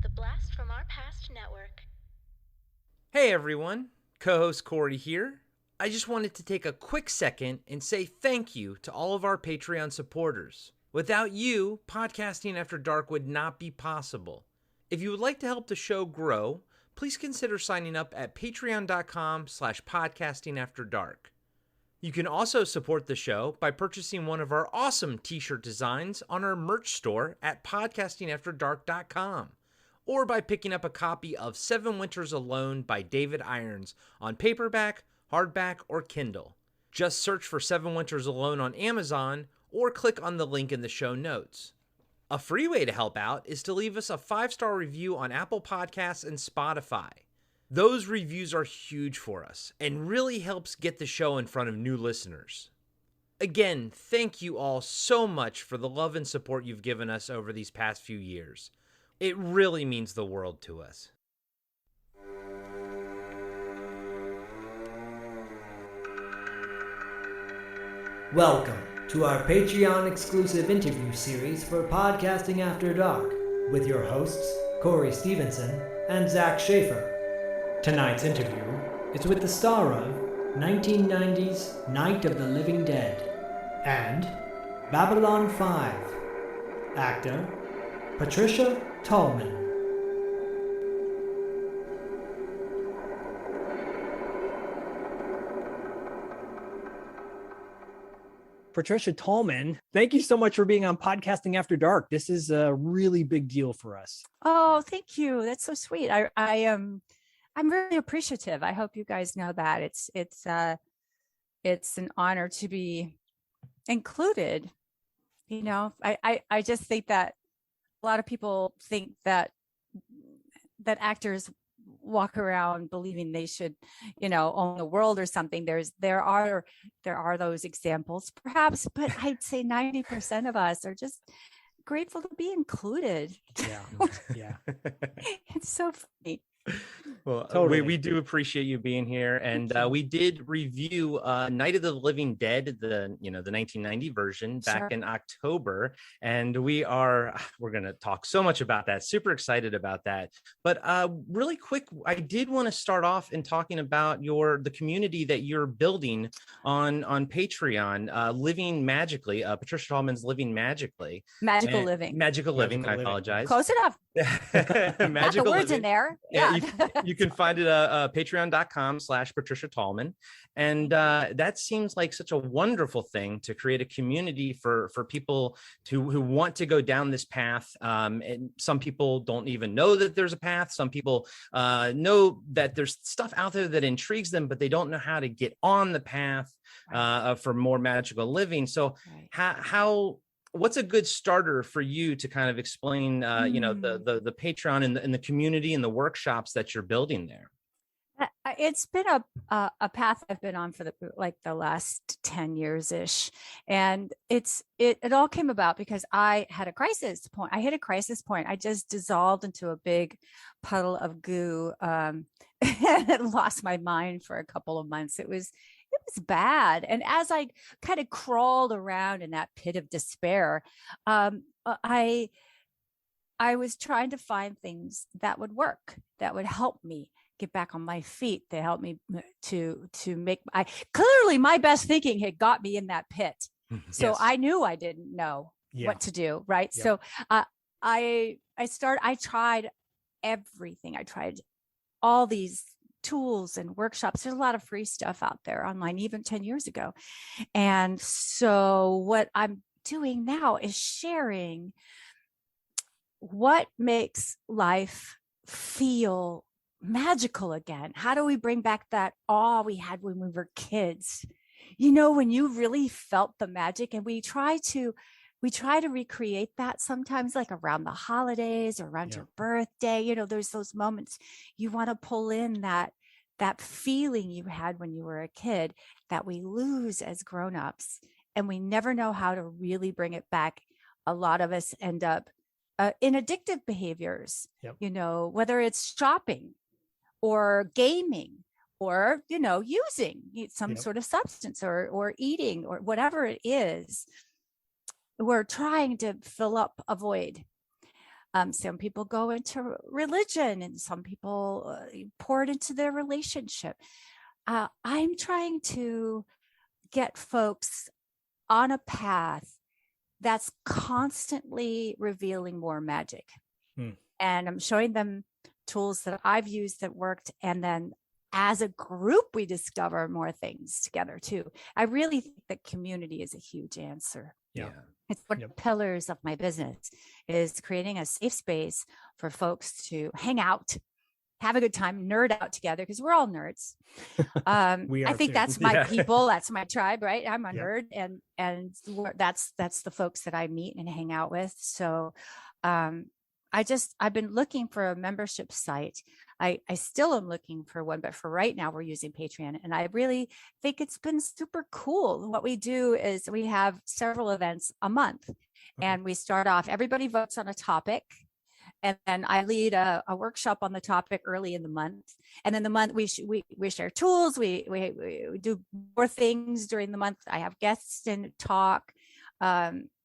The Blast from Our Past Network. Hey everyone, co-host Corey here. I just wanted to take a quick second and say thank you to all of our Patreon supporters. Without you, Podcasting After Dark would not be possible. If you would like to help the show grow, please consider signing up at patreon.com/podcastingafterdark. You can also support the show by purchasing one of our awesome t-shirt designs on our merch store at podcastingafterdark.com, or by picking up a copy of 7 Winters Alone by David Irons on paperback, hardback, or Kindle. Just search for 7 Winters Alone on Amazon or click on the link in the show notes. A free way to help out is to leave us a 5-star review on Apple Podcasts and Spotify. Those reviews are huge for us and really helps get the show in front of new listeners. Again, thank you all so much for the love and support you've given us over these past few years. It really means the world to us. Welcome to our Patreon exclusive interview series for Podcasting After Dark with your hosts, Corey Stevenson and Zach Schaefer. Tonight's interview is with the star of 1990's Night of the Living Dead and Babylon 5, actor Patricia Tallman. Patricia Tallman, thank you so much for being on Podcasting After Dark. This is a really big deal for us. Oh, thank you. That's so sweet. I'm really appreciative. I hope you guys know that it's an honor to be included. You know, I just think that a lot of people think that actors walk around believing they should, own the world or something. There are those examples perhaps, but I'd say 90% of us are just grateful to be included. Yeah. It's so funny. Well, Totally. we do appreciate you being here, and we did review Night of the Living Dead, the 1990 version back in October, and we're going to talk so much about that. Super excited about that. But really quick, I did want to start off in talking about the community that you're building on Patreon, Living Magically. Patricia Tallman's Living Magically. Magical Living. I apologize. Close enough. Magical Got the words Living. in there. Yeah. You can find it at patreon.com/Patricia Tallman. And that seems like such a wonderful thing to create a community for people who want to go down this path. And some people don't even know that there's a path. Some people know that there's stuff out there that intrigues them, but they don't know how to get on the path for more magical living. So what's a good starter for you to kind of explain, the Patreon and the community and the workshops that you're building there? It's been a path I've been on for the last 10 years ish. And it all came about because I had a crisis point. I hit a crisis point. I just dissolved into a big puddle of goo, and lost my mind for a couple of months. It was bad. And as I kind of crawled around in that pit of despair, I was trying to find things that would work, that would help me get back on my feet. They helped me to make clearly my best thinking had got me in that pit. So yes. I knew I didn't know what to do. Right. Yeah. So I tried everything. I tried all these tools and workshops. There's a lot of free stuff out there online, even 10 years ago. And so what I'm doing now is sharing what makes life feel magical again. How do we bring back that awe we had when we were kids? When you really felt the magic, and we try to recreate that sometimes, like around the holidays or around your birthday. There's those moments you want to pull in that feeling you had when you were a kid that we lose as grown-ups, and we never know how to really bring it back. A lot of us end up in addictive behaviors, whether it's shopping or gaming or, using some sort of substance or eating or whatever it is. We're trying to fill up a void. Some people go into religion, and some people pour it into their relationship. I'm trying to get folks on a path that's constantly revealing more magic. And I'm showing them tools that I've used that worked. And then as a group, we discover more things together too. I really think that community is a huge answer. Yeah. It's one of the pillars of my business, is creating a safe space for folks to hang out, have a good time, nerd out together, because we're all nerds. We are I think too. that's my people. That's my tribe, right? I'm a Yep. nerd, and that's the folks that I meet and hang out with. So I've been looking for a membership site. I still am looking for one, but for right now we're using Patreon, and I really think it's been super cool. What we do is we have several events a month, and we start off, everybody votes on a topic. And then I lead a workshop on the topic early in the month. And then the month we share tools. We do more things during the month. I have guests and talk.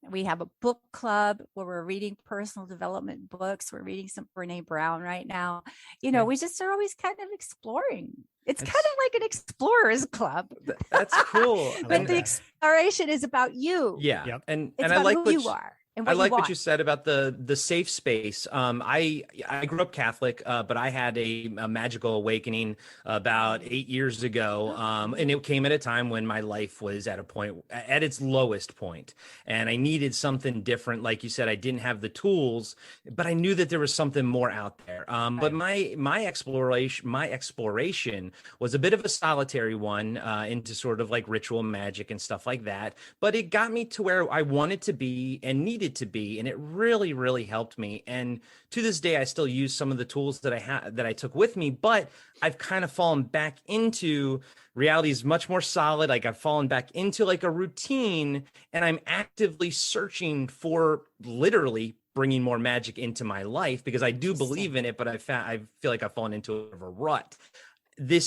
We have a book club where we're reading personal development books. We're reading some Brene Brown right now. We just are always kind of exploring. It's kind of like an explorer's club. That's cool. But the exploration is about you. Yeah. Yep. And It's I about like who what you are. And I what like you what want. you said about the safe space. I grew up Catholic, but I had a magical awakening about 8 years ago, and it came at a time when my life was at its lowest point, and I needed something different. Like you said, I didn't have the tools, but I knew that there was something more out there. But my exploration was a bit of a solitary one, into sort of like ritual magic and stuff like that. But it got me to where I wanted to be and needed to be, and it really, really helped me. And to this day, I still use some of the tools that I took with me, but I've kind of fallen back into reality is much more solid. Like I've fallen back into like a routine, and I'm actively searching for literally bringing more magic into my life, because I do believe in it, but I feel like I've fallen into a rut.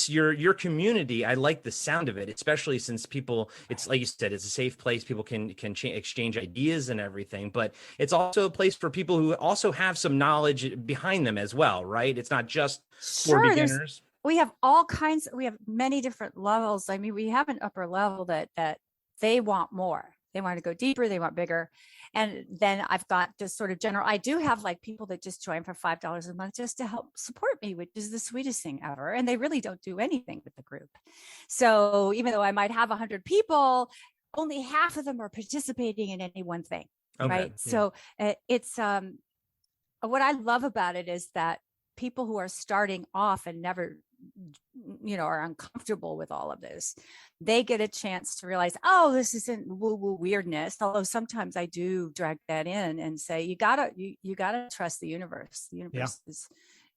Your community, I like the sound of it, especially since people, it's like you said, it's a safe place. People can exchange ideas and everything, but it's also a place for people who also have some knowledge behind them as well, right? It's not just for beginners. We have all kinds. We have many different levels. I mean, we have an upper level that they want more. They want to go deeper. They want bigger. And then I've got just sort of general. I do have like people that just join for $5 a month just to help support me, which is the sweetest thing ever. And they really don't do anything with the group. So even though I might have 100 people, only half of them are participating in any one thing. Okay, right. yeah. So it's what I love about it is that people who are starting off and never are uncomfortable with all of this, they get a chance to realize, oh, this isn't woo-woo weirdness. Although sometimes I do drag that in and say, you gotta trust the universe. The universe is,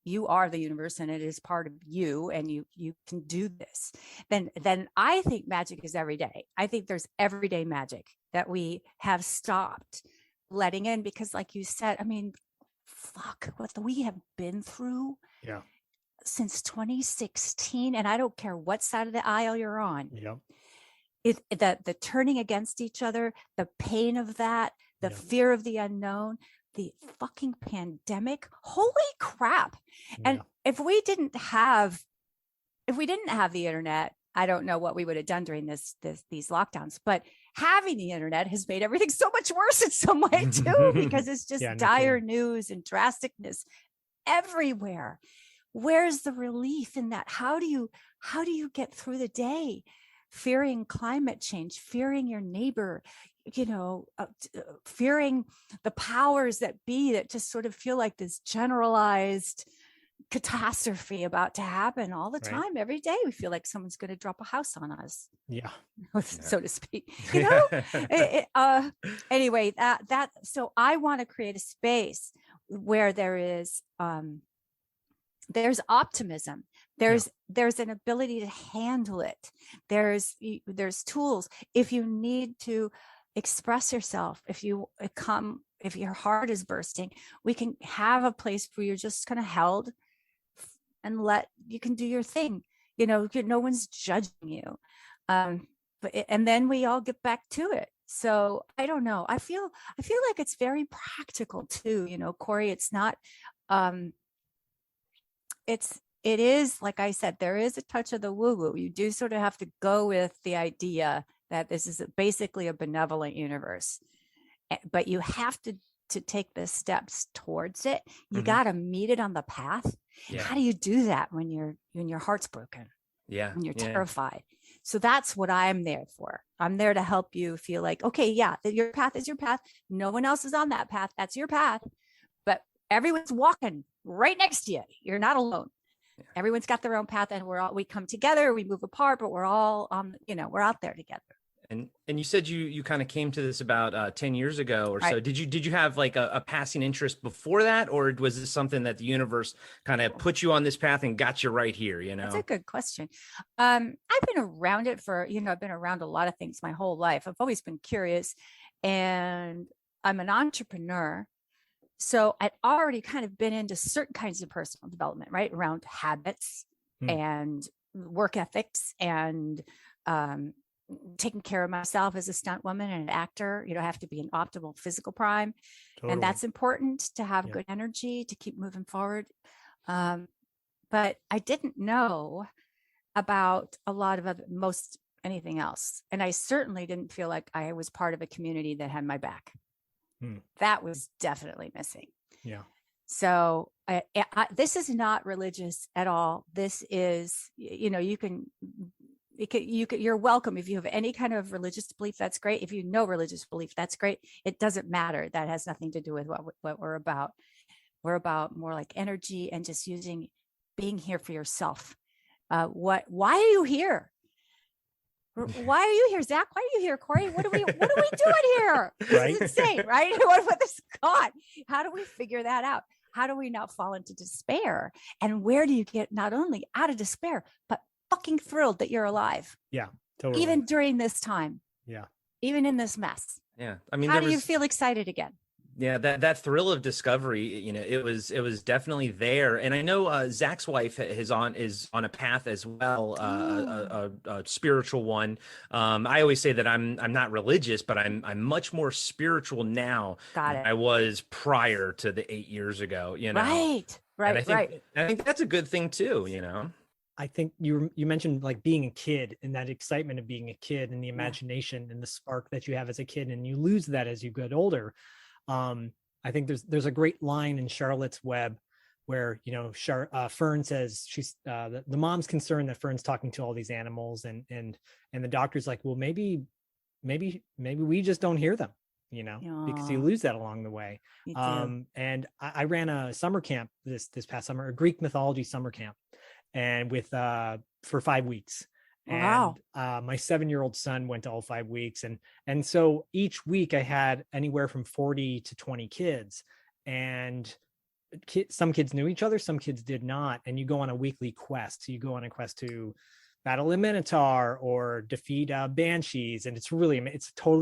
you are the universe, and it is part of you, and you can do this. Then I think magic is every day. I think there's everyday magic that we have stopped letting in, because like you said, I mean, fuck, what we have been through. Yeah. Since 2016, and I don't care what side of the aisle you're on. Yeah. The turning against each other, the pain of that, the fear of the unknown, the fucking pandemic. Holy crap. And if we didn't have the internet, I don't know what we would have done during these lockdowns. But having the internet has made everything so much worse in some way too, because it's just dire news and drasticness everywhere. Where's the relief in that? How do you get through the day fearing climate change, fearing your neighbor, fearing the powers that be, that just sort of feel like this generalized catastrophe about to happen all the time? Every day we feel like someone's going to drop a house on us, so to speak. Anyway, so I want to create a space where there's optimism. There's an ability to handle it. There's tools. If you need to express yourself, if your heart is bursting, we can have a place where you're just kind of held and you can do your thing. No one's judging you. And then we all get back to it. So I don't know. I feel like it's very practical too, Corey. It's not it is, like I said, there is a touch of the woo-woo. You do sort of have to go with the idea that this is basically a benevolent universe, but you have to take the steps towards it. You got to meet it on the path. Yeah. How do you do that when your heart's broken? Yeah. When you're terrified. So that's what I'm there for. I'm there to help you feel like, okay, yeah, your path is your path. No one else is on that path. That's your path. But everyone's walking right next to you. You're not alone. Yeah. Everyone's got their own path, and we come together, we move apart, but we're all we're out there together. And you said you kind of came to this about 10 years ago or so. Did you have like a passing interest before that, or was this something that the universe kind of put you on this path and got you right here? That's a good question. I've been around it for I've been around a lot of things my whole life. I've always been curious, and I'm an entrepreneur. So I'd already kind of been into certain kinds of personal development, right? Around habits and work ethics and taking care of myself as a stunt woman and an actor. I have to be in optimal physical prime. Totally. And that's important to have good energy to keep moving forward. But I didn't know about a lot of most anything else. And I certainly didn't feel like I was part of a community that had my back. That was definitely missing. Yeah. So this is not religious at all. This is, you're welcome. If you have any kind of religious belief, that's great. If you know religious belief, that's great. It doesn't matter. That has nothing to do with what we're about. We're about more like energy and just being here for yourself. Why are you here? Why are you here, Zach? Why are you here, Corey? What are we doing here? This is insane, right? What this God? How do we figure that out? How do we not fall into despair? And where do you get not only out of despair, but fucking thrilled that you're alive? Yeah, totally. Even during this time. Yeah. Even in this mess. Yeah. I mean, how do you feel excited again? Yeah, that thrill of discovery, it was definitely there. And I know Zach's wife is on a path as well, a spiritual one. I always say that I'm not religious, but I'm much more spiritual now than I was prior to the 8 years ago. Right. And I think that's a good thing too. I think you mentioned like being a kid and that excitement of being a kid and the imagination and the spark that you have as a kid, and you lose that as you get older. I think there's a great line in Charlotte's Web where, Fern says she's the mom's concerned that Fern's talking to all these animals, and the doctor's like, well, maybe we just don't hear them, because you lose that along the way. And I ran a summer camp this past summer, a Greek mythology summer camp, and for 5 weeks. Wow. And my 7-year-old son went to all 5 weeks. And so each week I had anywhere from 40 to 20 kids, and some kids knew each other, some kids did not. And you go on a weekly quest. So you go on a quest to battle a minotaur or defeat banshees, and it's totally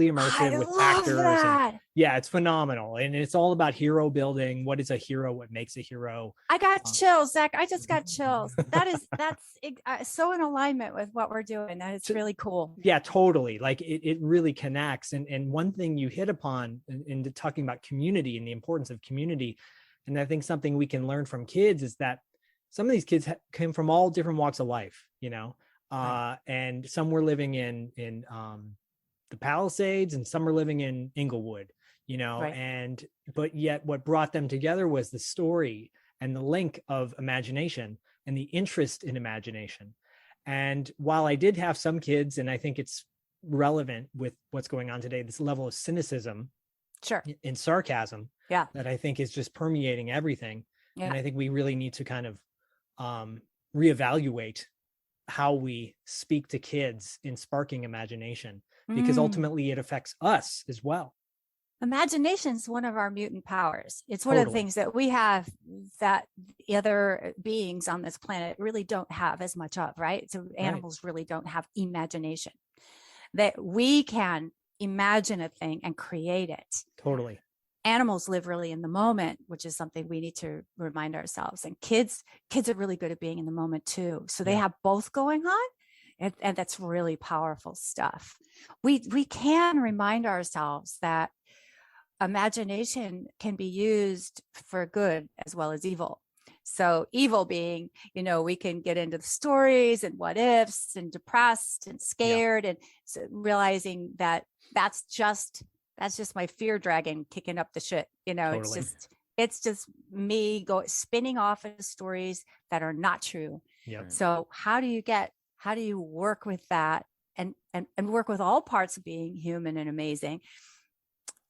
immersive with actors. And, it's phenomenal, and it's all about hero building. What is a hero? What makes a hero? I got chills, Zach. I just got chills. That's so in alignment with what we're doing. That it's really cool. Yeah, totally. Like it really connects. And one thing you hit upon in talking about community and the importance of community, and I think something we can learn from kids is that some of these kids came from all different walks of life, and some were living in the Palisades, and some were living in Inglewood, but yet what brought them together was the story and the link of imagination and the interest in imagination. And while I did have some kids, and I think it's relevant with what's going on today, this level of cynicism and sarcasm that I think is just permeating everything. Yeah. And I think we really need to kind of reevaluate how we speak to kids in sparking imagination, because ultimately it affects us as well. Imagination is one of our mutant powers. It's one of the things that we have that the other beings on this planet really don't have as much of, right? So animals really don't have imagination. That we can imagine a thing and create it. Totally. Animals live really in the moment, which is something we need to remind ourselves. And kids are really good at being in the moment too. So they have both going on. And that's really powerful stuff. We can remind ourselves that imagination can be used for good as well as evil. So evil being, we can get into the stories and what ifs and depressed and scared, and so realizing that that's just my fear dragon kicking up the shit. Totally. It's just me spinning off into stories that are not true. Yep. So how do you work with that and work with all parts of being human and amazing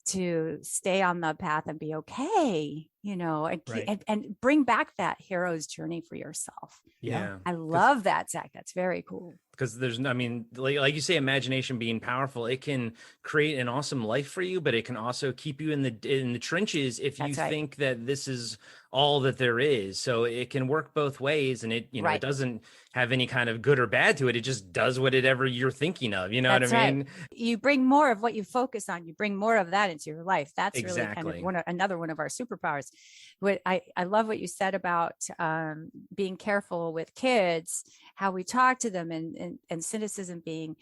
to stay on the path and be okay, and bring back that hero's journey for yourself. Yeah. I love that, Zach. That's very cool. Because like you say, imagination being powerful, it can create an awesome life for you, but it can also keep you in the trenches if you think that this is all that there is. So it can work both ways, and it it doesn't have any kind of good or bad to it. It just does whatever you're thinking of. You know what I mean? You bring more of what you focus on. You bring more of that into your life. That's exactly. really kind of another one of our superpowers. What I love what you said about being careful with kids, how we talk to them, and cynicism being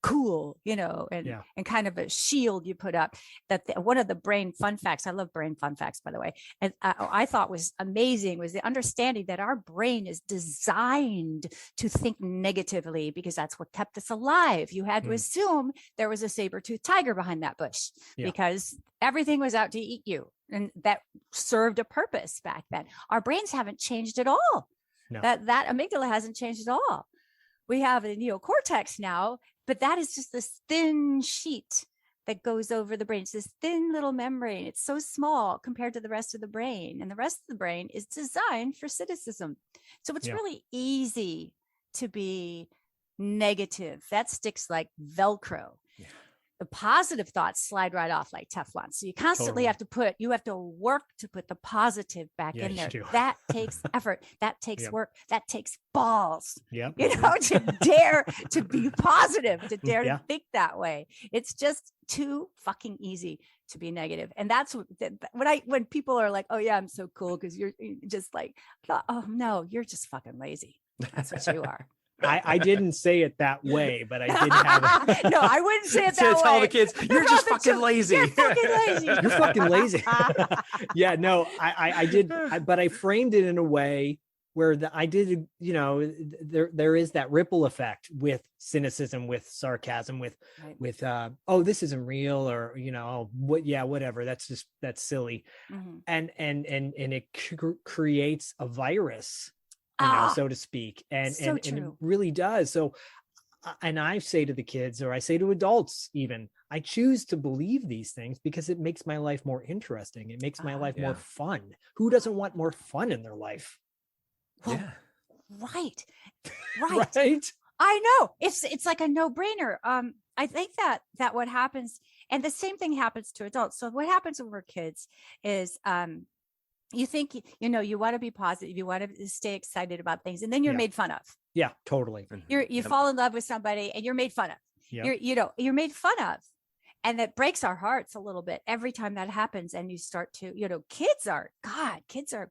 cool, and kind of a shield you put up. One of the brain fun facts, I love brain fun facts, by the way, and I thought was amazing, was the understanding that our brain is designed to think negatively because that's what kept us alive. You had to assume there was a saber-toothed tiger behind that bush because everything was out to eat you. And that served a purpose back then. Our brains haven't changed at all. No. That amygdala hasn't changed at all. We have a neocortex now, but that is just this thin sheet that goes over the brain. It's this thin little membrane. It's so small compared to the rest of the brain. And the rest of the brain is designed for cynicism. So it's really easy to be negative. That sticks like Velcro. Yeah. The positive thoughts slide right off like Teflon. So you constantly have to work to put the positive back in there. That takes effort. That takes work. That takes balls. To dare to be positive, to dare to think that way. It's just too fucking easy to be negative. And that's when people are like, oh yeah, I'm so cool because you're just like, oh no, you're just fucking lazy. That's what you are. I didn't say it that way, but I did have it. No, I wouldn't say it that way. Tell the kids, you're just fucking lazy. You're fucking lazy. You're fucking lazy. Yeah, no, I did, but I framed it in a way where I did, there is that ripple effect with cynicism, with sarcasm, with oh, this isn't real, or whatever. That's silly, and it creates a virus. So to speak, and it really does. So, and I say to the kids, or I say to adults, even, I choose to believe these things because it makes my life more interesting. It makes my life more fun. Who doesn't want more fun in their life? Well, right. I know it's like a no-brainer. I think that what happens, and the same thing happens to adults. So what happens when we're kids is, you think, you want to be positive, you want to stay excited about things, and then you're made fun of. Yeah, totally. You fall in love with somebody and you're made fun of. Yep. You're made fun of. And that breaks our hearts a little bit every time that happens. And you start to, kids are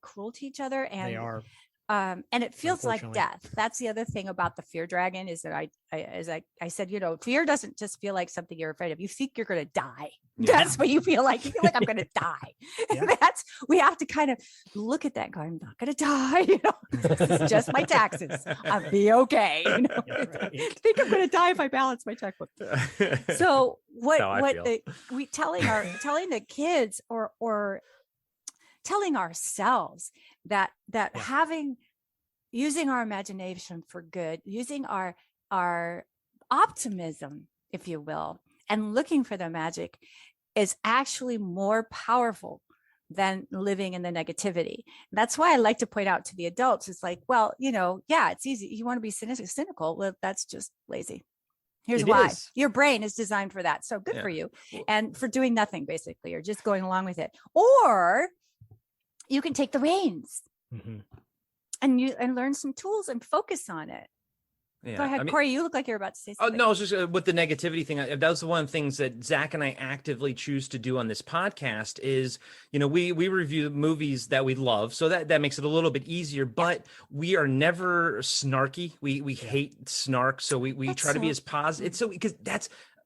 cruel to each other. And they are. And it feels like death. That's the other thing about the fear dragon, is that I said, fear doesn't just feel like something you're afraid of. You think you're going to die. Yeah. That's what you feel like. You feel like I'm going to die. Yeah. We have to kind of look at that and go, I'm not going to die. This is just my taxes. I'll be okay. I think I'm going to die if I balance my checkbook. So telling the kids or telling ourselves that using our imagination for good, using our optimism, if you will, and looking for the magic is actually more powerful than living in the negativity. That's why I like to point out to the adults, it's like, well, it's easy. You want to be cynical. Well, that's just lazy. Here's why. Your brain is designed for that. So good for you. And for doing nothing, basically, or just going along with it. Or you can take the reins and learn some tools and focus on it. Yeah. Go ahead, I mean, Corey. You look like you're about to say oh something. no, it's just with the negativity thing. That was one of the things that Zach and I actively choose to do on this podcast. Is we review movies that we love, so that makes it a little bit easier. But we are never snarky. We hate snark, so we That's try to be so- as positive. It's so because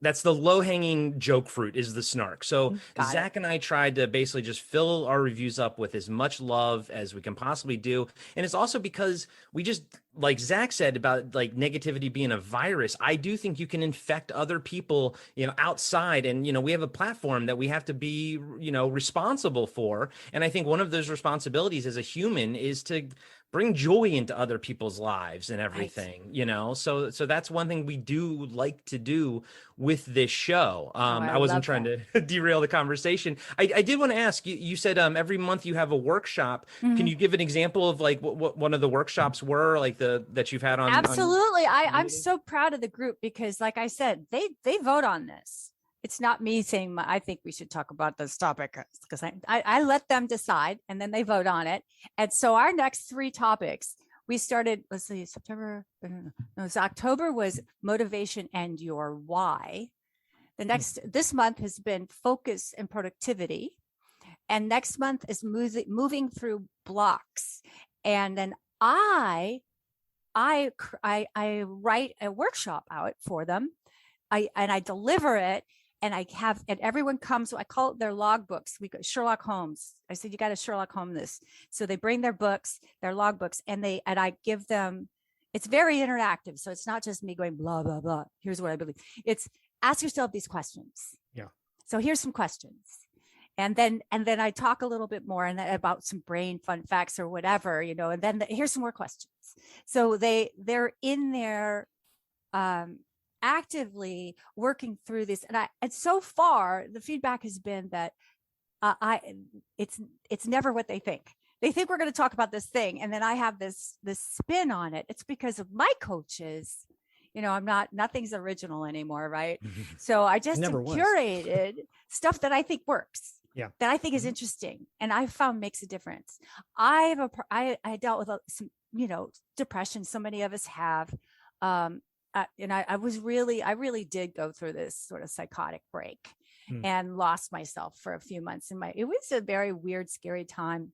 that's the low hanging joke fruit is the snark. So Got it. Zach and I tried to basically just fill our reviews up with as much love as we can possibly do. And it's also because we just, like Zach said about like negativity being a virus, I do think you can infect other people, outside. And, we have a platform that we have to be, responsible for. And I think one of those responsibilities as a human is to bring joy into other people's lives and everything, so that's one thing we do like to do with this show. I wasn't love trying to derail the conversation. I did want to ask you said every month you have a workshop. Can you give an example of like what one of the workshops were, like that you've had on? Absolutely. I'm meeting? so proud of the group because, like I said, they vote on this. It's not me saying I think we should talk about this topic, because I let them decide and then they vote on it. And so our next 3 topics, we started, let's see, September, no, it was October was motivation and your why. This month has been focus and productivity. And next month is moving through blocks. And then I write a workshop out for them. I deliver it. And everyone comes, so I call it their log books. We got Sherlock Holmes. I said, you got to Sherlock Holmes this. So they bring their books, their log books, and I give them, it's very interactive. So it's not just me going, blah, blah, blah. Here's what I believe. It's ask yourself these questions. Yeah. So here's some questions. And then I talk a little bit more about some brain fun facts or whatever, and then here's some more questions. So they're in there, actively working through this, and so far the feedback has been that it's never what they think. They think we're going to talk about this thing, and then I have this spin on it. It's because of my coaches. Nothing's original anymore, right? So I just curated stuff that I think works. Yeah. That I think is interesting, and I found makes a difference. I dealt with some, depression. So many of us have. And I really did go through this sort of psychotic break and lost myself for a few months. It was a very weird, scary time.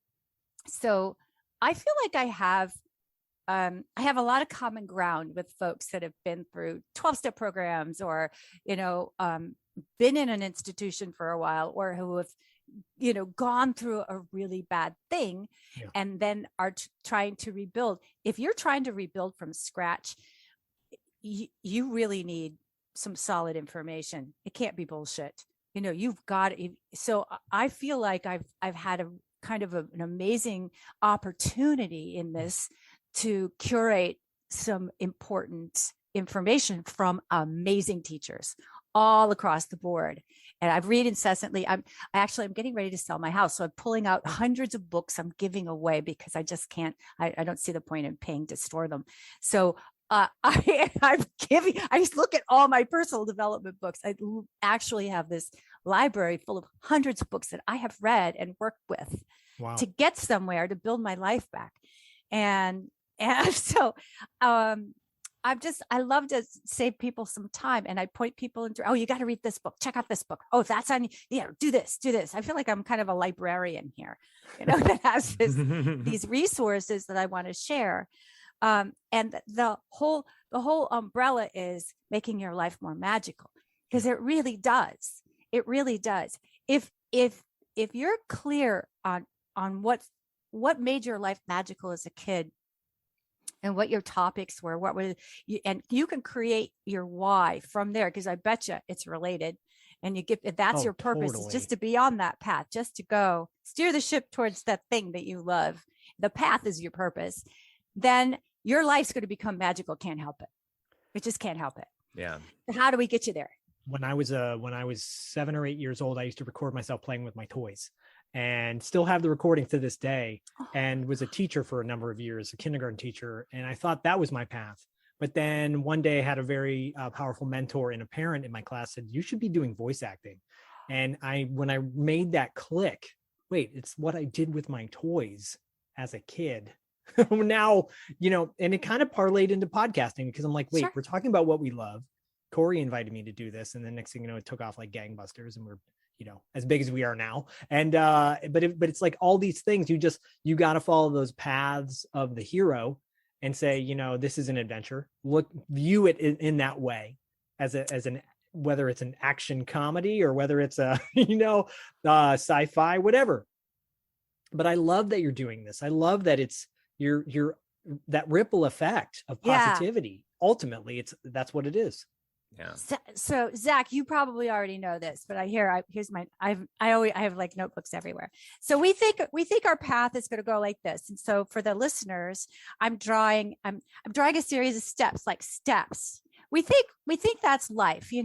So I feel like I have a lot of common ground with folks that have been through 12-step programs or, been in an institution for a while, or who have, gone through a really bad thing and then are trying to rebuild. If you're trying to rebuild from scratch, you really need some solid information. It can't be bullshit. You've got it. So I feel like I've had a kind of an amazing opportunity in this to curate some important information from amazing teachers all across the board. And I read incessantly. I'm getting ready to sell my house. So I'm pulling out hundreds of books I'm giving away because I just can't, I don't see the point in paying to store them. So I just look at all my personal development books. I actually have this library full of hundreds of books that I have read and worked with to get somewhere to build my life back. And so, I love to save people some time, and I point people into, you got to read this book. Check out this book. Oh, that's on, do this. I feel like I'm kind of a librarian here, that has these resources that I want to share. And the whole umbrella is making your life more magical, because it really does. It really does. If you're clear on what made your life magical as a kid and what your topics were, and you can create your why from there, because I bet you it's related. And that's your purpose, is just to be on that path, just to go steer the ship towards that thing that you love. The path is your purpose. Then your life's going to become magical. Can't help it. It just can't help it. Yeah. How do we get you there? When I was 7 or 8 years old, I used to record myself playing with my toys, and still have the recording to this day, and was a teacher for a number of years, a kindergarten teacher. And I thought that was my path. But then one day I had a very powerful mentor and a parent in my class said, you should be doing voice acting. And when I made that click, wait, it's what I did with my toys as a kid. Now, and it kind of parlayed into podcasting because I'm like, wait, Sure. we're talking about what we love. Corey invited me to do this. And then next thing you know, it took off like gangbusters and we're, as big as we are now. And, but it's like all these things, you got to follow those paths of the hero and say, this is an adventure. View it in that way whether it's an action comedy or whether it's a, sci-fi, whatever. But I love that you're doing this. I love that it's you're that ripple effect of positivity. Yeah. Ultimately, that's what it is. Yeah. So Zach, you probably already know this, but I have like notebooks everywhere. So we think our path is going to go like this. And so for the listeners, I'm drawing a series of steps, like steps. We think that's life. You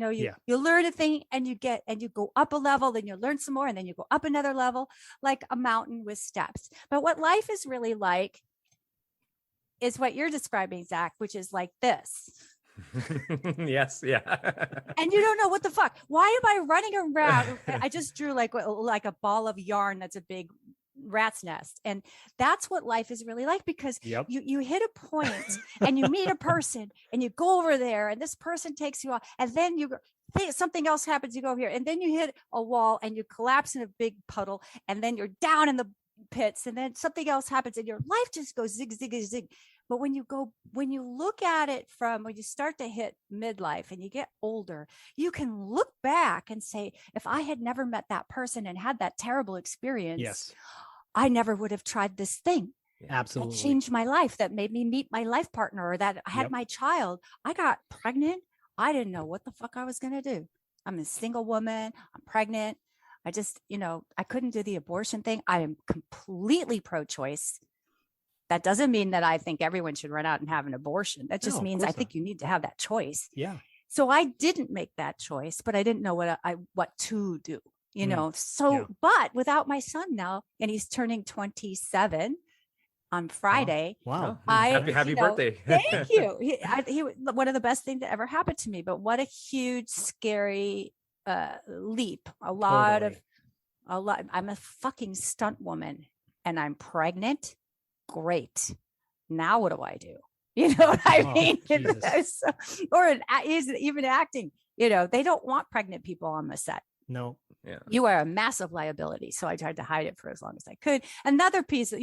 learn a thing and you go up a level, then you learn some more, and then you go up another level, like a mountain with steps. But what life is really like is what you're describing, Zach, which is like this. Yes. Yeah. And you don't know what the fuck. Why am I running around? I just drew like a ball of yarn that's a big rat's nest. And that's what life is really like, because you hit a point and you meet a person and you go over there and this person takes you off, and then something else happens, you go over here, and then you hit a wall and you collapse in a big puddle, and then you're down in the pits, and then something else happens and your life just goes zig, zig, zig. But when you look at it from when you start to hit midlife and you get older, you can look back and say, if I had never met that person and had that terrible experience, I never would have tried this thing. Absolutely. That changed my life, that made me meet my life partner, or that I had my child. I got pregnant. I didn't know what the fuck I was going to do. I'm a single woman. I'm pregnant. I just, I couldn't do the abortion thing. I am completely pro-choice. That doesn't mean that I think everyone should run out and have an abortion. That just means I think you need to have that choice. Yeah. So I didn't make that choice, but I didn't know what to do, but without my son now, and he's turning 27 on Friday. Wow. Happy birthday. Thank you. He one of the best things that ever happened to me, but what a huge, scary leap. I'm a fucking stunt woman and I'm pregnant. Great. Now what do I do? You know what I mean? Even acting, they don't want pregnant people on the set. No. Yeah. You are a massive liability. So I tried to hide it for as long as I could. Another piece of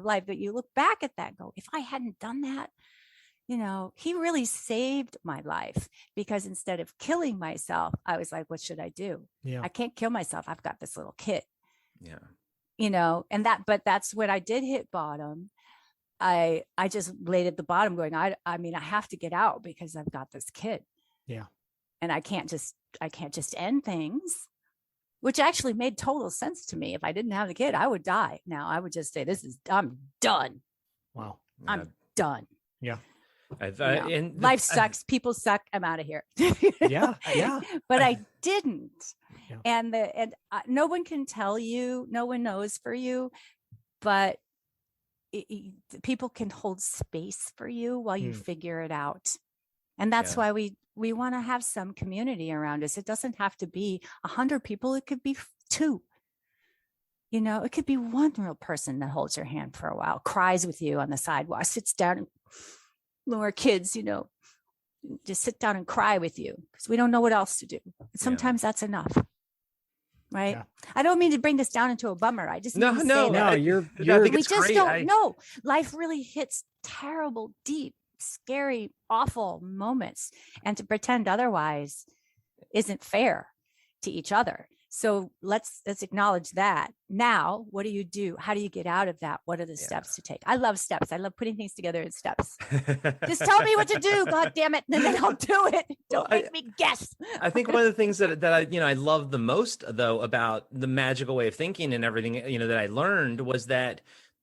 life that you look back at that and go, if I hadn't done that, he really saved my life, because instead of killing myself, I was like, what should I do? Yeah. I can't kill myself. I've got this little kid. Yeah. But that's when I did hit bottom. I just laid at the bottom going, I have to get out because I've got this kid. Yeah. And I can't just end things, which actually made total sense to me. If I didn't have the kid, I would die. Now I would just say, I'm done. Wow. I'm done. Yeah. Life sucks. People suck. I'm out of here. Yeah. But I didn't. Yeah. And no one can tell you, no one knows for you, but people can hold space for you while you figure it out. And that's why we want to have some community around us. It doesn't have to be 100 people. It could be 2. It could be one real person that holds your hand for a while, cries with you on the sidewalk, sits down, and lower kids, just sit down and cry with you because we don't know what else to do. Sometimes that's enough. Right. Yeah. I don't mean to bring this down into a bummer. I just no. We just don't know. Life really hits terrible, deep, scary, awful moments, and to pretend otherwise isn't fair to each other. So let's acknowledge that. Now, what do you do? How do you get out of that? What are the steps to take? I love steps. I love putting things together in steps. Just tell me what to do. God damn it. And then I'll do it. Don't make me guess. I think one of the things that I love the most, though, about the magical way of thinking and everything, that I learned was that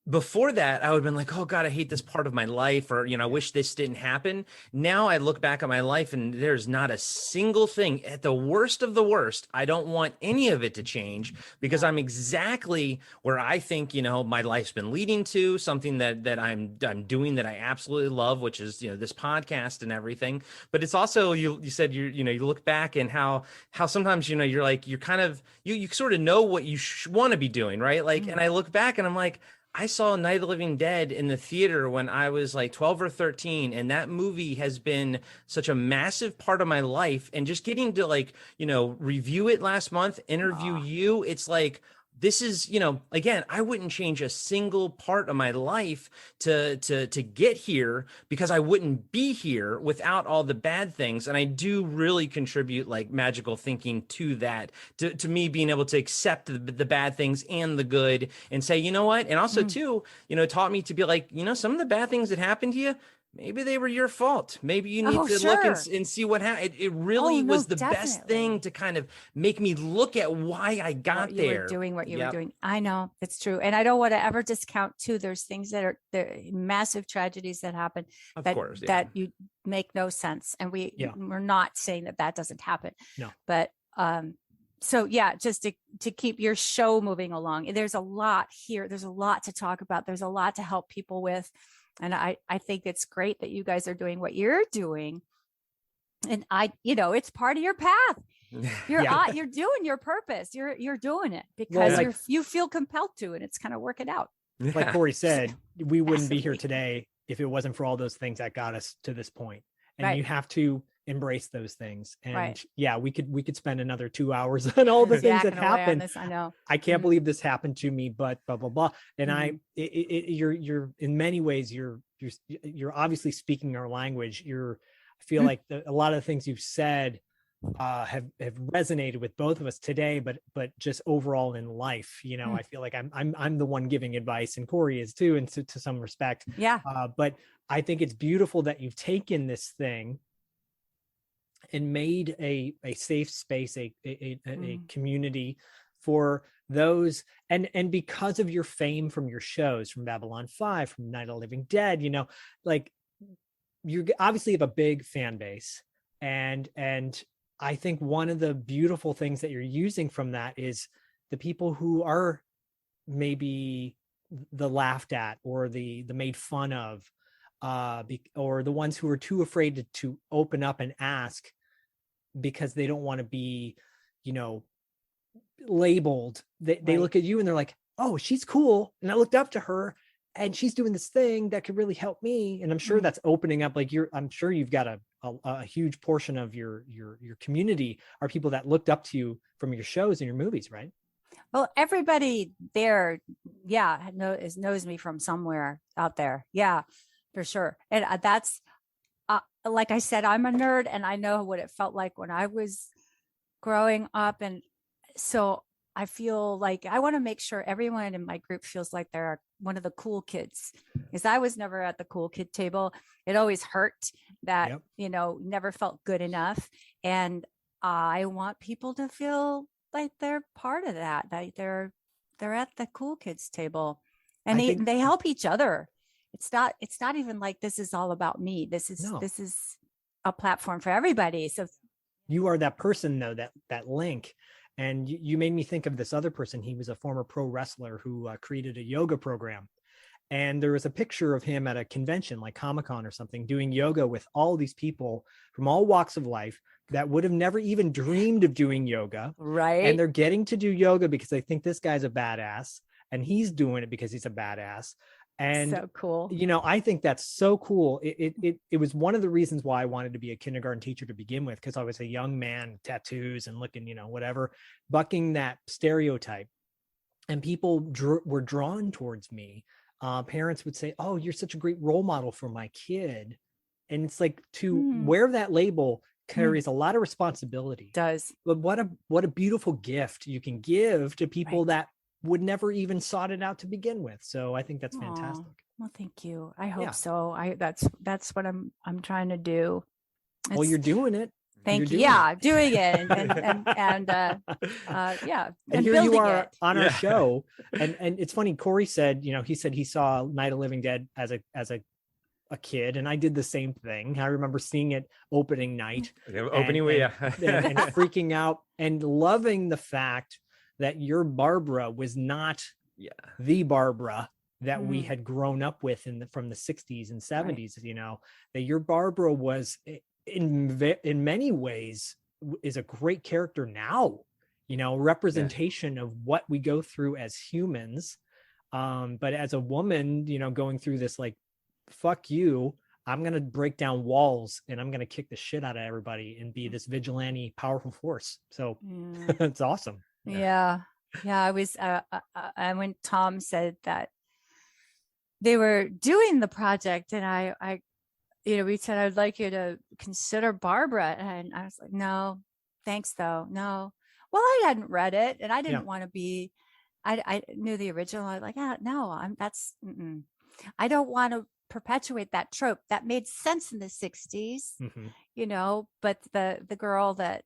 before that, I would have been like, oh God, I hate this part of my life, or, I wish this didn't happen. Now I look back at my life and there's not a single thing. At the worst of the worst, I don't want any of it to change, because I'm exactly where I think, my life's been leading to, something that I'm doing that I absolutely love, which is, this podcast and everything. But it's also, you said, you look back and how sometimes, you're like, you're kind of, you sort of know what you want to be doing, right? Like, and I look back and I'm like, I saw Night of the Living Dead in the theater when I was like 12 or 13, and that movie has been such a massive part of my life. And just getting to like, review it last month, interview you, it's like, this is, again, I wouldn't change a single part of my life to get here, because I wouldn't be here without all the bad things. And I do really contribute like magical thinking to that, to me being able to accept the bad things and the good, and say, you know what? And also too, it taught me to be like, some of the bad things that happened to you, maybe they were your fault. Maybe you need to look and see what happened. It really was the best thing to kind of make me look at why I got there. You were doing what you were doing. I know, it's true. And I don't want to ever discount too. There's things that are massive tragedies that happen that you make no sense. And we're not saying that doesn't happen. No. But so yeah, just to keep your show moving along. There's a lot here. There's a lot to talk about. There's a lot to help people with. And I think it's great that you guys are doing what you're doing. And it's part of your path. You're doing your purpose. You're doing it because you feel compelled to, and it's kind of working out. Like Corey said, we wouldn't be here today if it wasn't for all those things that got us to this point. And you have to embrace those things. And we could spend another 2 hours on all the things that happened. I know. I can't believe this happened to me, but blah blah blah. And you're in many ways you're obviously speaking our language. I feel like a lot of the things you've said have resonated with both of us today, but just overall in life, I feel like I'm the one giving advice, and Corey is too, and to some respect. Yeah. But I think it's beautiful that you've taken this thing and made a safe space, a community for those, and because of your fame from your shows, from Babylon 5, from Night of the Living Dead, like you obviously have a big fan base, and I think one of the beautiful things that you're using from that is the people who are maybe the laughed at or the made fun of, or the ones who are too afraid to open up and ask because they don't want to be, labeled. They look at you and they're like, oh, she's cool. And I looked up to her and she's doing this thing that could really help me. And I'm sure that's opening up, like I'm sure you've got a huge portion of your community are people that looked up to you from your shows and your movies, right? Well, everybody there, knows me from somewhere out there. Yeah, for sure. And that's, like I said, I'm a nerd, and I know what it felt like when I was growing up. And so I feel like I want to make sure everyone in my group feels like they're one of the cool kids, because I was never at the cool kid table. It always hurt that, never felt good enough. And I want people to feel like they're part of that they're at the cool kids table, and they help each other. It's not even like this is all about me. This is a platform for everybody. So you are that person though, that link. And you made me think of this other person. He was a former pro wrestler who created a yoga program. And there was a picture of him at a convention like Comic-Con or something, doing yoga with all these people from all walks of life that would have never even dreamed of doing yoga. Right. And they're getting to do yoga because they think this guy's a badass, and he's doing it because he's a badass. And so cool. I think that's so cool. It was one of the reasons why I wanted to be a kindergarten teacher to begin with, because I was a young man, tattoos and looking, whatever, bucking that stereotype. And people were drawn towards me. Parents would say, oh, you're such a great role model for my kid. And it's like, to wear that label carries a lot of responsibility. It does. But what a beautiful gift you can give to people that would never even sought it out to begin with. So I think that's fantastic. Well, thank you. I hope so. That's what I'm trying to do. Well, you're doing it. Thank you. Yeah, doing it, and and here you are on our show. And it's funny. Corey said, he said he saw Night of the Living Dead as a kid, and I did the same thing. I remember seeing it opening night, and freaking out and loving the fact that your Barbara was not the Barbara that we had grown up with from the 60s and 70s, that your Barbara was in many ways is a great character now, representation of what we go through as humans. But as a woman, going through this, like, fuck you, I'm going to break down walls and I'm going to kick the shit out of everybody and be this vigilante, powerful force. So it's awesome. Yeah. I was, when Tom said that they were doing the project, and I we said, I'd like you to consider Barbara. And I was like, no, thanks though. No. Well, I hadn't read it and I didn't want to be, I knew the original. I was like, no, I don't want to perpetuate that trope that made sense in the 60s, but the girl that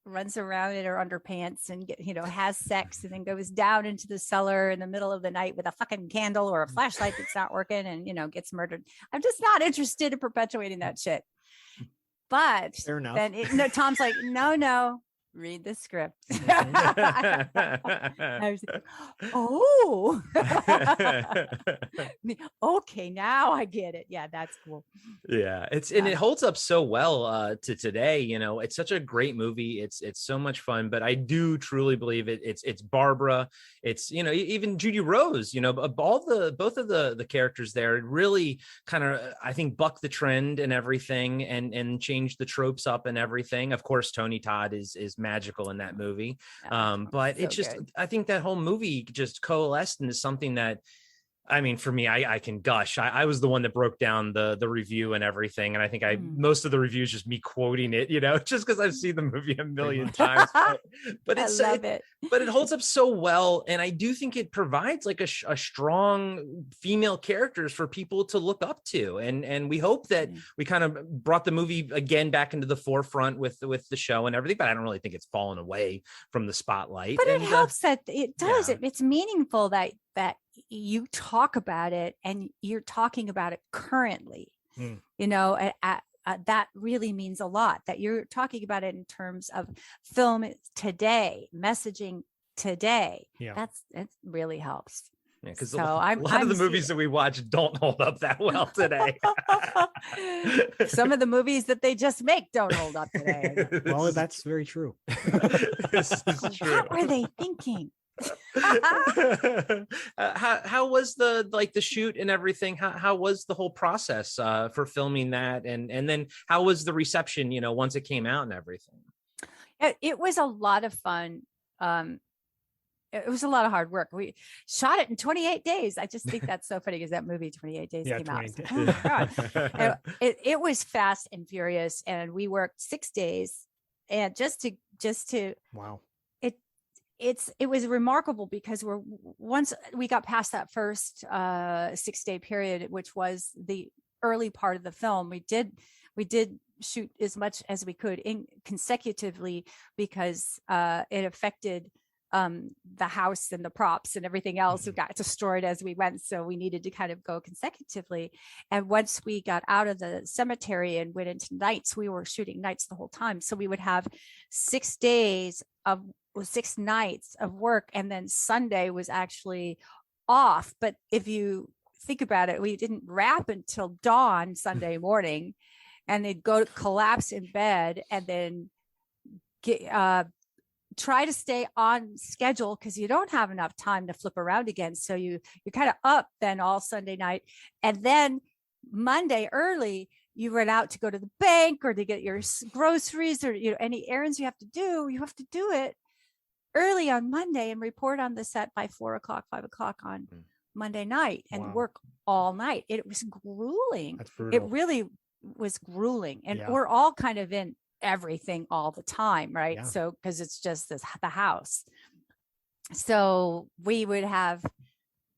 runs around in her underpants and has sex and then goes down into the cellar in the middle of the night with a fucking candle or a flashlight that's not working and gets murdered. I'm just not interested in perpetuating that shit. But fair enough. Then Tom's like, no, read the script. I was like, oh, okay, now I get it. Yeah, that's cool. Yeah, and it holds up so well to today. It's such a great movie. It's so much fun. But I do truly believe it's Barbara. It's even Judy Rose. Both of the characters there really kind of, I think, buck the trend and everything, and change the tropes up and everything. Of course, Tony Todd is magical in that movie. But it's just good. I think that whole movie just coalesced into something that, I mean, for me, I can gush. I was the one that broke down the review and everything. And I think most of the reviews just me quoting it, just because I've seen the movie a million times. But I love it. But it holds up so well. And I do think it provides like a strong female characters for people to look up to. And we hope that we kind of brought the movie again back into the forefront with the show and everything. But I don't really think it's fallen away from the spotlight. But it helps that it does. Yeah. It's meaningful that you talk about it and you're talking about it currently. That really means a lot, that you're talking about it in terms of film today, messaging today. It really helps. Yeah, because a lot of the movies that we watch don't hold up that well today. Some of the movies that they just make don't hold up today. Well, that's very true. This is true. What were they thinking? How was the shoot and everything? How was the whole process for filming that, and then how was the reception once it came out and everything? It was a lot of fun. It was a lot of hard work. We shot it in 28 days. I just think that's so funny because that movie 28 days came out. Like, oh my God. It was fast and furious, and we worked 6 days, and just to wow. It was remarkable because once we got past that first 6-day period, which was the early part of the film, we did shoot as much as we could consecutively because it affected the house and the props and everything else got destroyed as we went. So we needed to kind of go consecutively. And once we got out of the cemetery and went into nights, we were shooting nights the whole time. So we would have 6 nights of work. And then Sunday was actually off. But if you think about it, we didn't wrap until dawn Sunday morning, and they'd go to collapse in bed and then try to stay on schedule because you don't have enough time to flip around again. So you're kind of up then all Sunday night. And then Monday early, you run out to go to the bank or to get your groceries or any errands you have to do it early on Monday and report on the set by 4 o'clock, 5 o'clock on Monday night and work all night. It was grueling. That's brutal. It really was grueling. And we're all kind of in everything all the time, right? Yeah. So because it's just the house. So we would have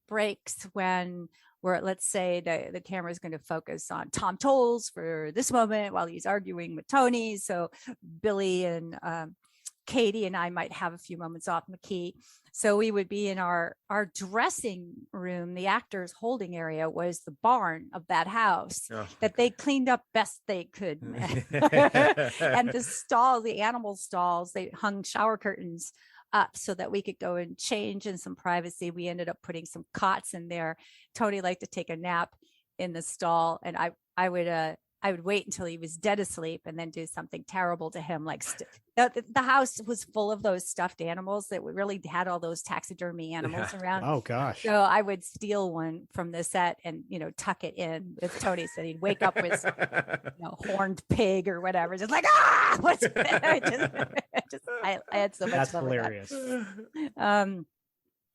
breaks when let's say the camera is going to focus on Tom Tolles for this moment while he's arguing with Tony. So Billy and Katie and I might have a few moments off McKee. So we would be in our dressing room. The actors' holding area was the barn of that house that they cleaned up best they could. And the animal stalls, they hung shower curtains up so that we could go and change in some privacy. We ended up putting some cots in there. Tony liked to take a nap in the stall, and I would I would wait until he was dead asleep and then do something terrible to him. Like the house was full of those stuffed animals that we really had all those taxidermy animals around. Oh gosh. So I would steal one from the set and, tuck it in. As Tony said, he'd wake up with horned pig or whatever. Just like, what's I had so much That's fun hilarious. with that.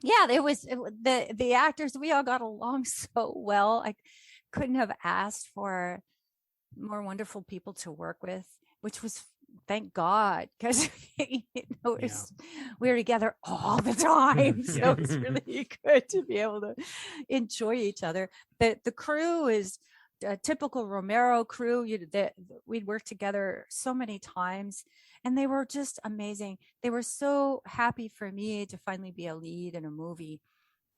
Yeah, there was the actors. We all got along so well. I couldn't have asked for more wonderful people to work with, which was, thank God, because we were together all the time. So it's really good to be able to enjoy each other. The crew is a typical Romero crew. We'd worked together so many times, and they were just amazing. They were so happy for me to finally be a lead in a movie.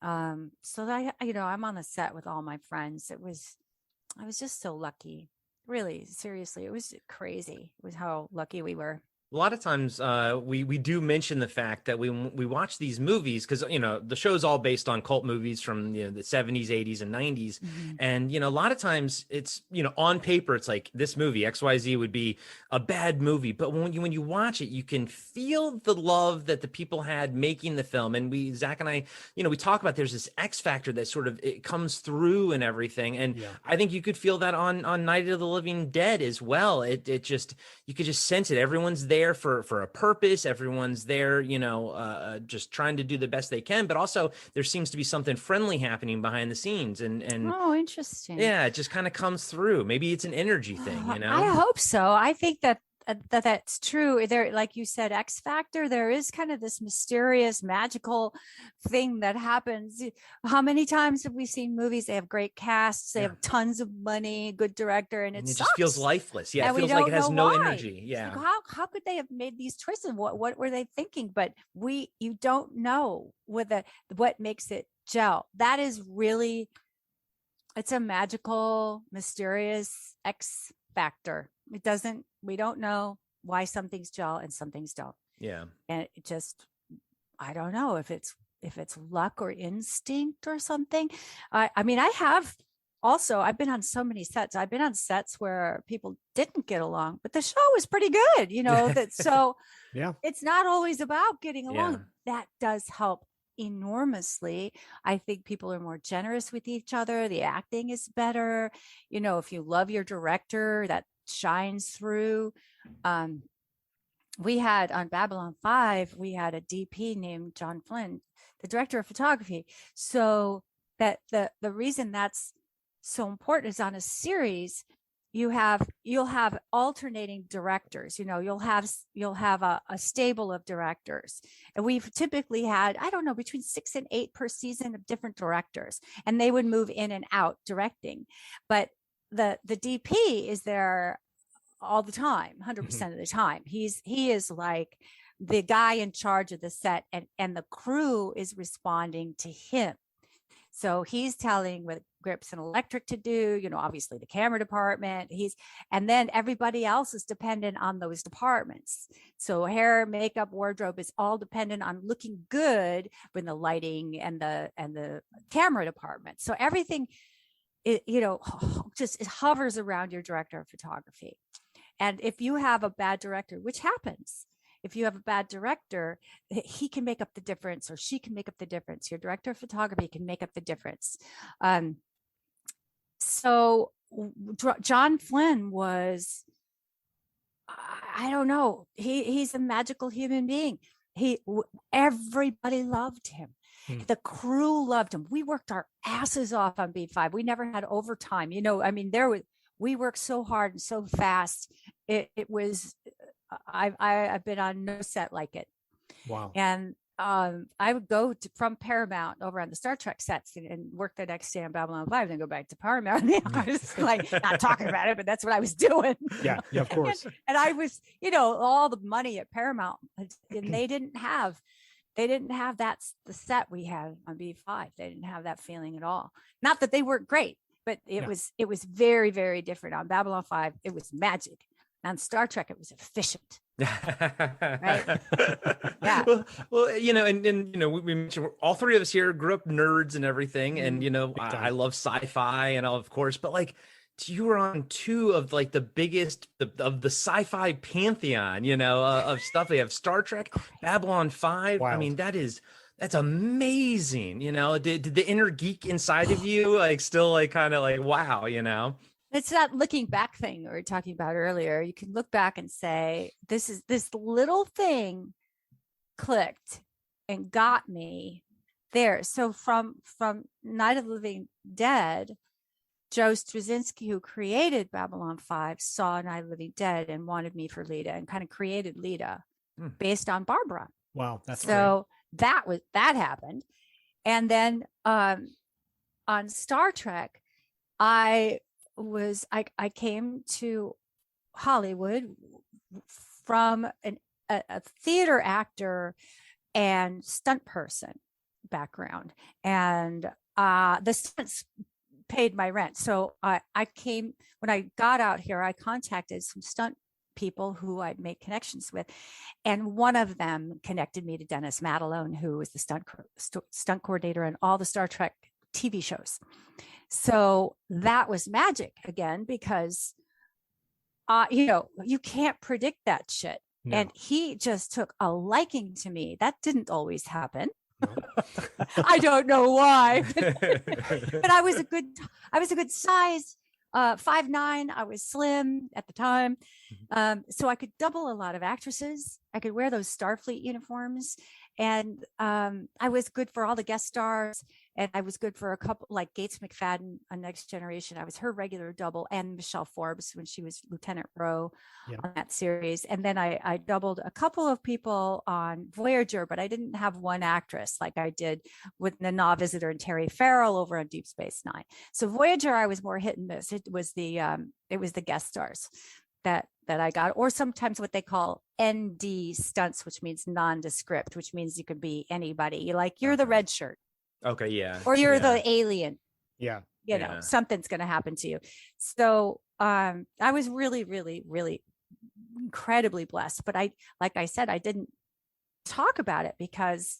So that I'm on the set with all my friends. I was just so lucky. Really, seriously, it was crazy. It was how lucky we were. A lot of times we do mention the fact that we watch these movies because, the show's all based on cult movies from the 70s, 80s, and 90s. Mm-hmm. And, a lot of times it's, on paper, it's like this movie, XYZ, would be a bad movie. But when you watch it, you can feel the love that the people had making the film. And Zach and I, we talk about there's this X factor that sort of it comes through and everything. And I think you could feel that on Night of the Living Dead as well. It just, you could just sense it. Everyone's there for a purpose. Everyone's there, just trying to do the best they can, but also there seems to be something friendly happening behind the scenes. And oh, interesting. Yeah, it just kind of comes through. Maybe it's an energy thing, I hope so. I think that's true. There, like you said, X factor, there is kind of this mysterious, magical thing that happens. How many times have we seen movies? They have great casts, they have tons of money, good director, and it just feels lifeless. Yeah, and it feels like it has no energy. Yeah. Like, how could they have made these choices? What were they thinking? But you don't know what makes it gel. That is really, it's a magical, mysterious X factor. We don't know why some things gel and some things don't. Yeah. And it just, I don't know if it's luck or instinct or something. I've been on so many sets. I've been on sets where people didn't get along, but the show was pretty good, so yeah, it's not always about getting along. That does help enormously. I think people are more generous with each other. The acting is better. If you love your director, that shines through. We had on Babylon 5, we had a DP named John Flynn, the director of photography. So that the reason that's so important is on a series, you'll have alternating directors. You'll have a stable of directors, and we've typically had, I don't know, between 6 and 8 per season of different directors, and they would move in and out directing. But the DP is there all the time, 100% of the time. He is like the guy in charge of the set, and the crew is responding to him. So he's telling what grips and electric to do, obviously the camera department, and then everybody else is dependent on those departments. So hair, makeup, wardrobe is all dependent on looking good with the lighting and the camera department. So everything, it hovers around your director of photography. And if you have a bad director, which happens, if you have a bad director, he can make up the difference, or she can make up the difference. Your director of photography can make up the difference. So John Flynn was, I don't know, he's a magical human being. Everybody loved him. The crew loved him. We worked our asses off on B5. We never had overtime. We worked so hard and so fast. It was, I've been on no set like it. Wow. And I would go from Paramount over on the Star Trek sets and work the next day on Babylon 5, and then go back to Paramount. I was like, not talking about it, but that's what I was doing. Yeah, of course. And I was, all the money at Paramount, and they didn't have that's the set we had on B5. They didn't have that feeling at all. Not that they weren't great, but it was very, very different. On Babylon 5, it was magic. On Star Trek, it was efficient. Right? Yeah. Well, we mentioned all three of us here grew up nerds and everything, and I love sci-fi and all, of course. But you were on two of like the biggest of the sci-fi pantheon, of stuff. They have Star Trek, Babylon 5. I mean, that's amazing. Did the inner geek inside of you like still like kind of like, wow, It's that looking back thing we were talking about earlier. You can look back and say, this little thing clicked and got me there. So from Night of the Living Dead, Joe Straczynski, who created Babylon 5, saw Night of the Living Dead and wanted me for Lita, and kind of created Lita based on Barbara. Wow, that's so great. that happened. And then on Star Trek, I came to Hollywood from a theater actor and stunt person background, and the stunts paid my rent. So I came, when I got out here, I contacted some stunt people who I'd made connections with, and one of them connected me to Dennis Matalone, who was the stunt coordinator in all the Star Trek TV shows. So that was magic again, because you can't predict that shit. No. And he just took a liking to me. That didn't always happen. I don't know why, but I was a good size, 5'9". I was slim at the time. So I could double a lot of actresses. I could wear those Starfleet uniforms, and I was good for all the guest stars. And I was good for a couple, like Gates McFadden on Next Generation. I was her regular double, and Michelle Forbes when she was Lieutenant Rowe on that series. And then I doubled a couple of people on Voyager, but I didn't have one actress like I did with Nana Visitor and Terry Farrell over on Deep Space Nine. So Voyager, I was more hit and miss. It was the guest stars that I got, or sometimes what they call ND stunts, which means nondescript, which means you could be anybody. Like you're the red shirt. Okay, yeah. Or you're the alien. Yeah. Something's going to happen to you. So I was really, really, really incredibly blessed. But like I said, I didn't talk about it because,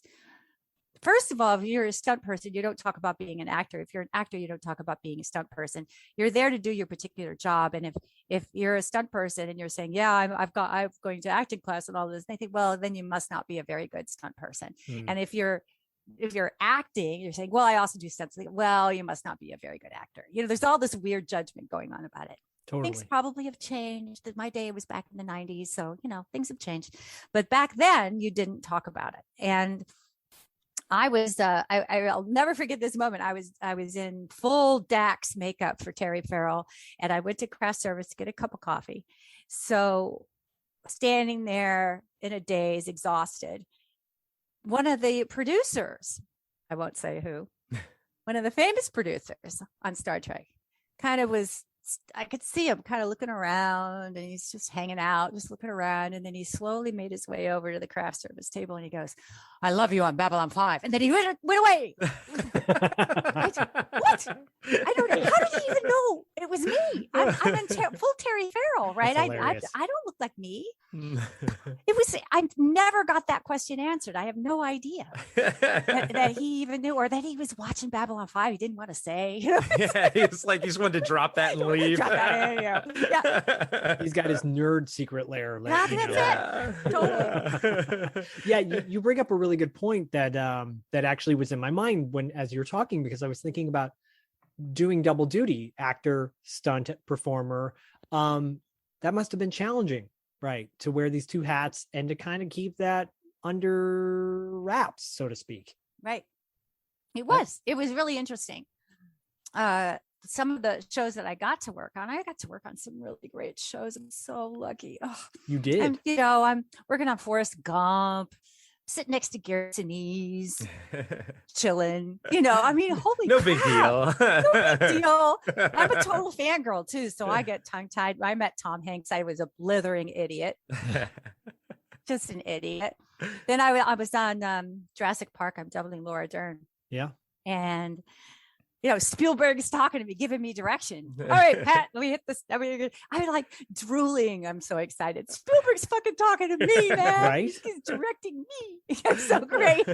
first of all, if you're a stunt person, you don't talk about being an actor. If you're an actor, you don't talk about being a stunt person. You're there to do your particular job. And if you're a stunt person and you're saying, yeah, I'm going to acting class and all this, they think, well, then you must not be a very good stunt person. And if you're acting, you're saying, well, I also do stunts. Well, you must not be a very good actor. There's all this weird judgment going on about it. Totally. Things probably have changed. My day was back in the 90s. So, things have changed. But back then you didn't talk about it. And I was, I'll never forget this moment. I was in full Dax makeup for Terry Farrell, and I went to craft service to get a cup of coffee. So standing there in a daze, exhausted, one of the producers, I won't say who, one of the famous producers on Star Trek I could see him kind of looking around, and he's just hanging out, just looking around. And then he slowly made his way over to the craft service table, and he goes, I love you on Babylon 5. And then he went away. What? I don't know. How did he even know it was me? I'm in full Terry Farrell, right? I don't look like me. I never got that question answered. I have no idea that he even knew, or that he was watching Babylon 5. He didn't want to say. Yeah, he's like, he just wanted to drop that and leave. Drop that in, yeah. He's got his nerd secret lair. That's it. Totally. Yeah, you bring up a really good point that actually was in my mind as you're talking, because I was thinking about doing double duty, actor, stunt performer. That must have been challenging, right? To wear these two hats and to kind of keep that under wraps, so to speak. Right. It was really interesting. Some of the shows that I got to work on some really great shows. I'm so lucky. Oh, you did. I'm working on Forrest Gump, sitting next to Garrett Sinise, chilling. Holy no crap. Big deal. No big deal. I'm a total fangirl too, so I get tongue-tied. I met Tom Hanks. I was a blithering idiot. Just an idiot. Then I was on Jurassic Park. I'm doubling Laura Dern. Yeah. And Spielberg's talking to me, giving me direction. All right, Pat, let me hit this. I'm like drooling. I'm so excited. Spielberg's fucking talking to me, man. Right? He's directing me. It's so great.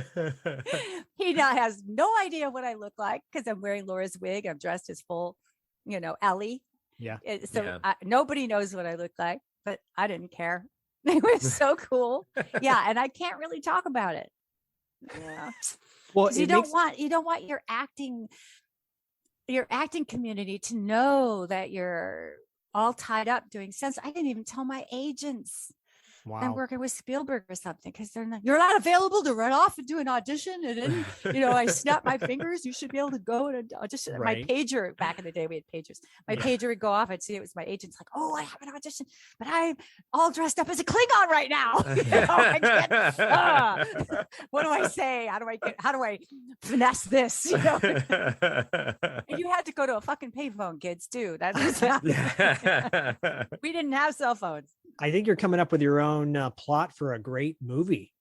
He now has no idea what I look like because I'm wearing Laura's wig. I'm dressed as full, Ellie. Yeah. So nobody knows what I look like, but I didn't care. It was so cool. Yeah. And I can't really talk about it. Yeah. Well, You don't want your acting community to know that you're all tied up doing stunts. I didn't even tell my agents I'm working with Spielberg or something, because you're not available to run off and do an audition. And then, I snap my fingers. You should be able to go and audition. Right. My pager, back in the day, we had pagers. My pager would go off. I'd see it was my agent's like, oh, I have an audition, but I'm all dressed up as a Klingon right now. What do I say? How do I finesse this? And you had to go to a fucking payphone, kids, too. That was we didn't have cell phones. I think you're coming up with your own plot for a great movie.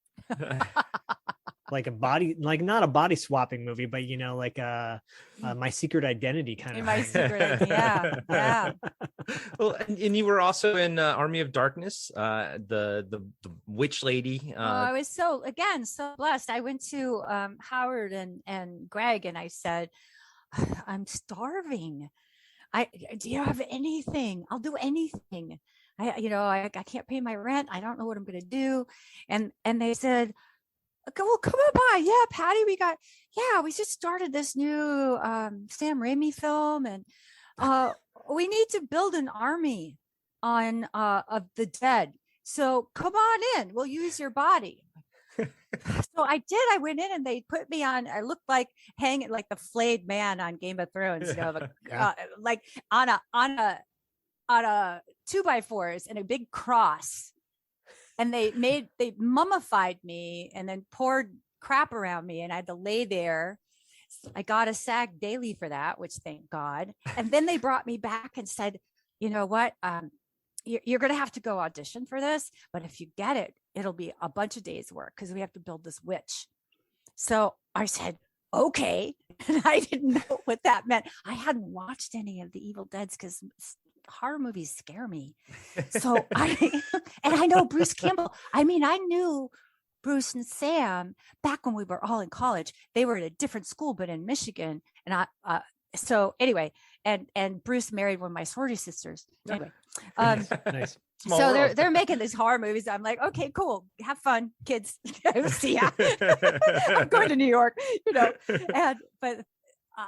Like not a body swapping movie, but like My Secret Identity kind of My Secret Identity. Yeah. Well, and you were also in Army of Darkness, the witch lady. I was so blessed. I went to Howard and Greg, and I said, I'm starving. Do you have anything? I'll do anything. I can't pay my rent. I don't know what I'm going to do. And they said, well, come on by. Yeah, Patty, we just started this new Sam Raimi film, and we need to build an army of the dead. So come on in. We'll use your body. So I did. I went in and they put me on. I looked like hanging like the flayed man on Game of Thrones, like on a 2x4s and a big cross. And they mummified me and then poured crap around me, and I had to lay there. I got a SAG daily for that, which thank God. And then they brought me back and said, you know what? You're going to have to go audition for this, but if you get it, it'll be a bunch of days work because we have to build this witch. So I said, okay. And I didn't know what that meant. I hadn't watched any of the Evil Deads because horror movies scare me. So I know Bruce Campbell. I mean, I knew Bruce and Sam back when we were all in college. They were at a different school, but in Michigan. And so anyway, and Bruce married one of my sorority sisters. Anyway, nice. So they're making these horror movies. I'm like, okay, cool. Have fun, kids. See ya. I'm going to New York, but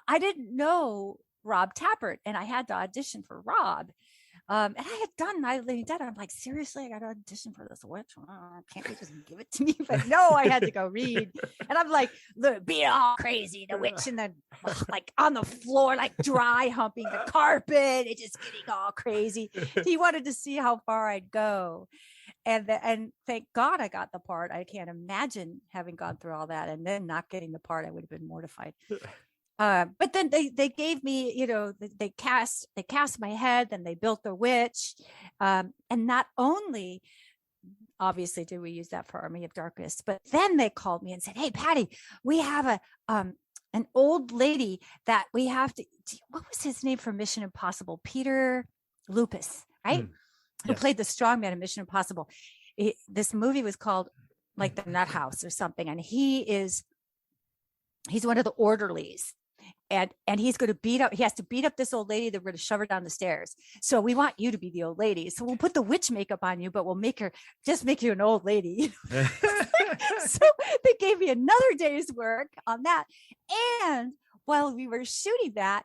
I didn't know Rob Tappert, and I had to audition for Rob. And I had done Night of the Living Dead. I'm like, seriously, I got to audition for this witch? Can't they just give it to me? But no, I had to go read. And I'm like, being all crazy, the witch, and then like on the floor, like dry humping the carpet, and just getting all crazy. He wanted to see how far I'd go. And thank God I got the part. I can't imagine having gone through all that and then not getting the part. I would have been mortified. But then they gave me, they cast my head, then they built the witch. And not only, obviously, did we use that for Army of Darkness, but then they called me and said, hey, Patty, we have an old lady that we have to, what was his name from Mission Impossible? Peter Lupus, right? Who played the strongman in Mission Impossible. This movie was called like The Nut House or something. And he's one of the orderlies. And he's going to he has to beat up this old lady that we're going to shove her down the stairs. So we want you to be the old lady. So we'll put the witch makeup on you, but we'll make you an old lady. So they gave me another day's work on that. And while we were shooting that,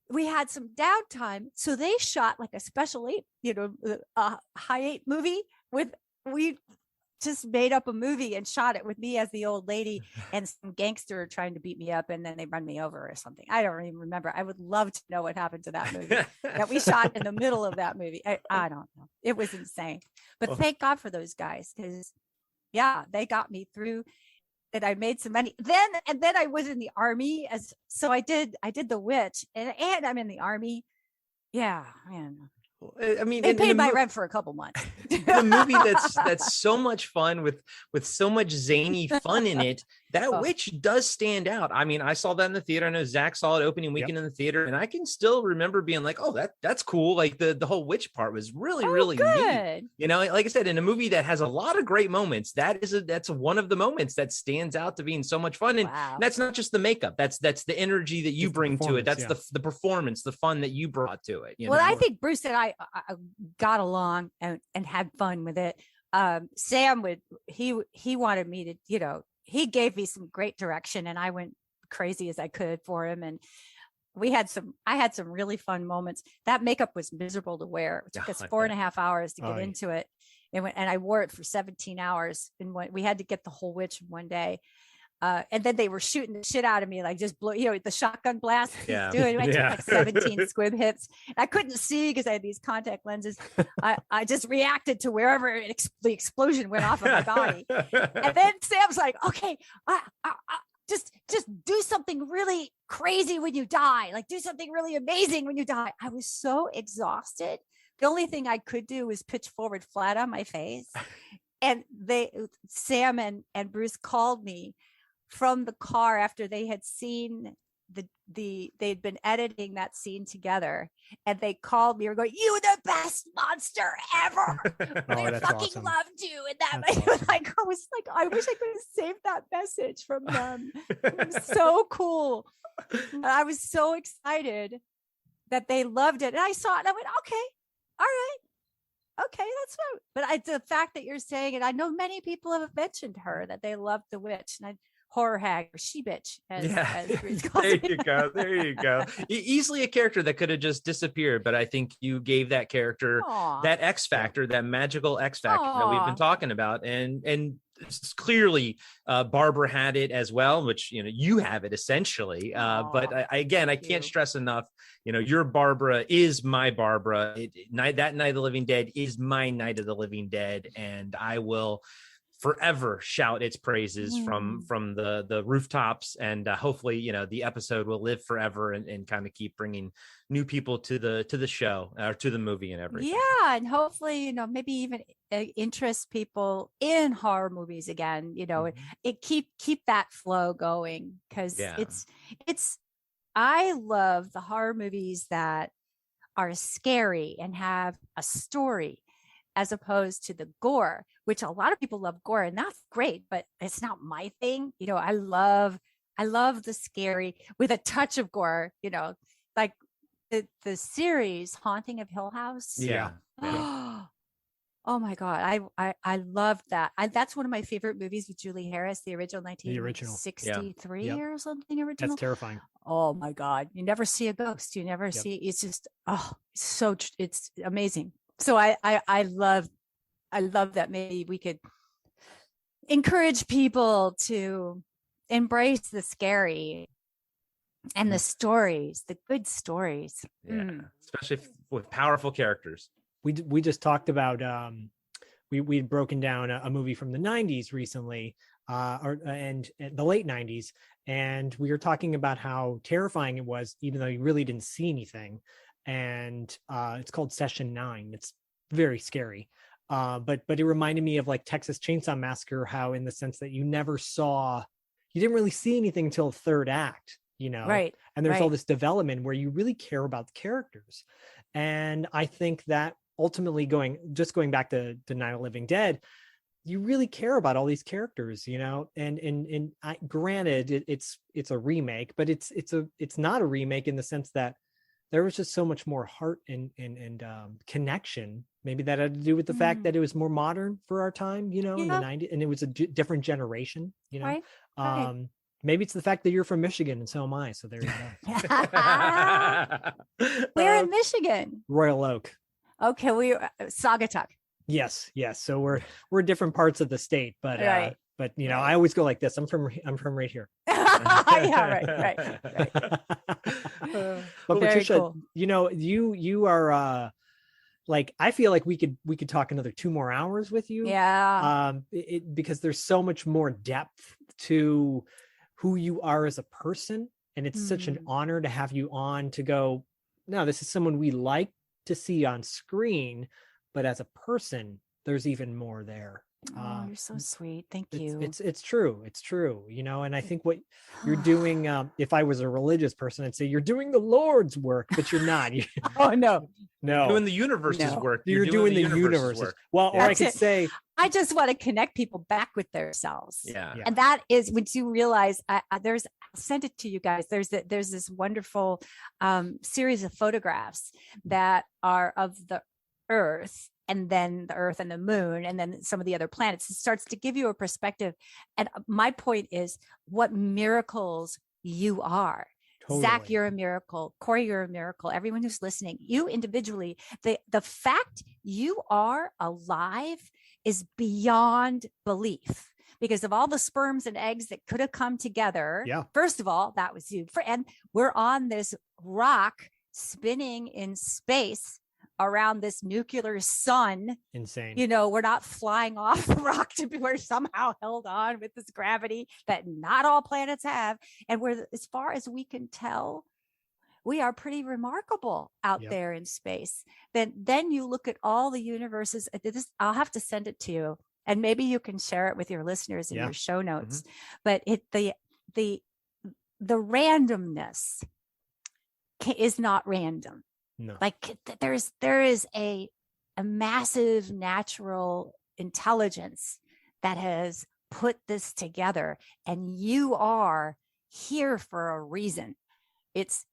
we had some downtime. So they shot like a special 8, a high 8 movie we just made up a movie and shot it with me as the old lady and some gangster trying to beat me up, and then they run me over or something. I don't even remember. I would love to know what happened to that movie that we shot in the middle of that movie. I don't know. It was insane. But thank God for those guys, because they got me through. And I made some money. Then I was in the Army so I did the witch, and I'm in the Army. Yeah, man. I mean, they paid my rent for a couple months. The movie that's so much fun with so much zany fun in it that witch does stand out. I mean, I saw that in the theater. I know Zach saw it opening weekend in the theater, and I can still remember being like, oh, that's cool. Like the whole witch part was really neat. You know, like I said, in a movie that has a lot of great moments, that's one of the moments that stands out to being so much fun. And that's not just the makeup. That's the energy that you bring to it. That's the performance, the fun that you brought to it. I think Bruce and I got along and had fun with it. Sam he wanted me to, he gave me some great direction, and I went crazy as I could for him. And I had some really fun moments. That makeup was miserable to wear. It took us 4.5 hours to get into it. And I wore it for 17 hours. And we had to get the whole witch in one day. And then they were shooting the shit out of me, like just blow, the shotgun blast. I took like 17 squib hits. I couldn't see because I had these contact lenses. I just reacted to wherever the explosion went off of my body. And then Sam's like, okay, just do something really crazy when you die. Like do something really amazing when you die. I was so exhausted. The only thing I could do was pitch forward flat on my face. And Sam and Bruce called me from the car after they had seen they'd been editing that scene together, and they called me. We're going, "You were the best monster ever. I fucking loved you." And that I was like, I wish I could have saved that message from them. It was so cool. And I was so excited that they loved it, and I saw it, and I went, "Okay, all right, okay, that's fine." But the fact that you're saying it, I know many people have mentioned her that they loved the witch, and horror hag or she bitch as there you go. Easily a character that could have just disappeared, but I think you gave that character that X factor, that magical X factor that we've been talking about, and clearly Barbara had it as well, which you have it essentially. But I can't stress enough, your Barbara is my Barbara. That Night of the Living Dead is my Night of the Living Dead, and I will forever shout its praises from the rooftops, and hopefully the episode will live forever and kind of keep bringing new people to the show or to the movie and everything. And hopefully maybe even interest people in horror movies again. It keep that flow going, because it's I love the horror movies that are scary and have a story, as opposed to the gore, which a lot of people love gore, and that's great, but it's not my thing. I love the scary with a touch of gore, like the series Haunting of Hill House. Oh my God. I love that. That's one of my favorite movies with Julie Harris, the original 1963 or something original. That's terrifying. Oh my God. You never see a ghost. You never see, it's just, it's amazing. So I love that. Maybe we could encourage people to embrace the scary and the stories, the good stories. Especially with powerful characters. We just talked about we'd broken down a movie from the 90s recently, and the late 90s, and we were talking about how terrifying it was, even though you really didn't see anything. And it's called Session 9. It's very scary. But it reminded me of like Texas Chainsaw Massacre, how in the sense that you didn't really see anything until the third act, Right. And there's all this development where you really care about the characters. And I think that ultimately going back to Night of the Living Dead, you really care about all these characters, and granted it's a remake, but it's not a remake in the sense that there was just so much more heart and connection. Maybe that had to do with the fact that it was more modern for our time, in the 90s, and it was a different generation, Right. Maybe it's the fact that you're from Michigan and so am I. So there you go. We're in Michigan. Royal Oak. Okay, we Saugatuck. Yes. So we're different parts of the state, but right. But I always go like this. I'm from right here. Right. But Very Patricia, cool. you are like, I feel like we could talk another 2 more hours with you. Yeah. Because there's so much more depth to who you are as a person, and it's such an honor to have you on to go, no, this is someone we like to see on screen, but as a person, there's even more there. Oh, you're so sweet. Thank you. It's true. It's true. You know, and I think what you're doing, if I was a religious person, I'd say you're doing the Lord's work, but you're not. Oh, no. No. You're doing the universe's work. You're doing the universe's work. Well, or I could say, I just want to connect people back with themselves. Yeah. And that is when you realize I'll send it to you guys. There's this wonderful series of photographs that are of the Earth, and then the Earth and the Moon, and then some of the other planets. It starts to give you a perspective. And my point is what miracles you are. Totally. Zach, you're a miracle. Corey, you're a miracle. Everyone who's listening, you individually, the fact you are alive is beyond belief, because of all the sperms and eggs that could have come together. Yeah. First of all, that was you. And we're on this rock spinning in space around this nuclear sun. Insane. You know, we're not flying off the rock to be, we're somehow held on with this gravity that not all planets have. And we're, as far as we can tell, we are pretty remarkable out there in space. Then you look at all the universes. I'll have to send it to you, and maybe you can share it with your listeners in your show notes. But the randomness is not random. No. Like there is a massive natural intelligence that has put this together, and you are here for a reason. It's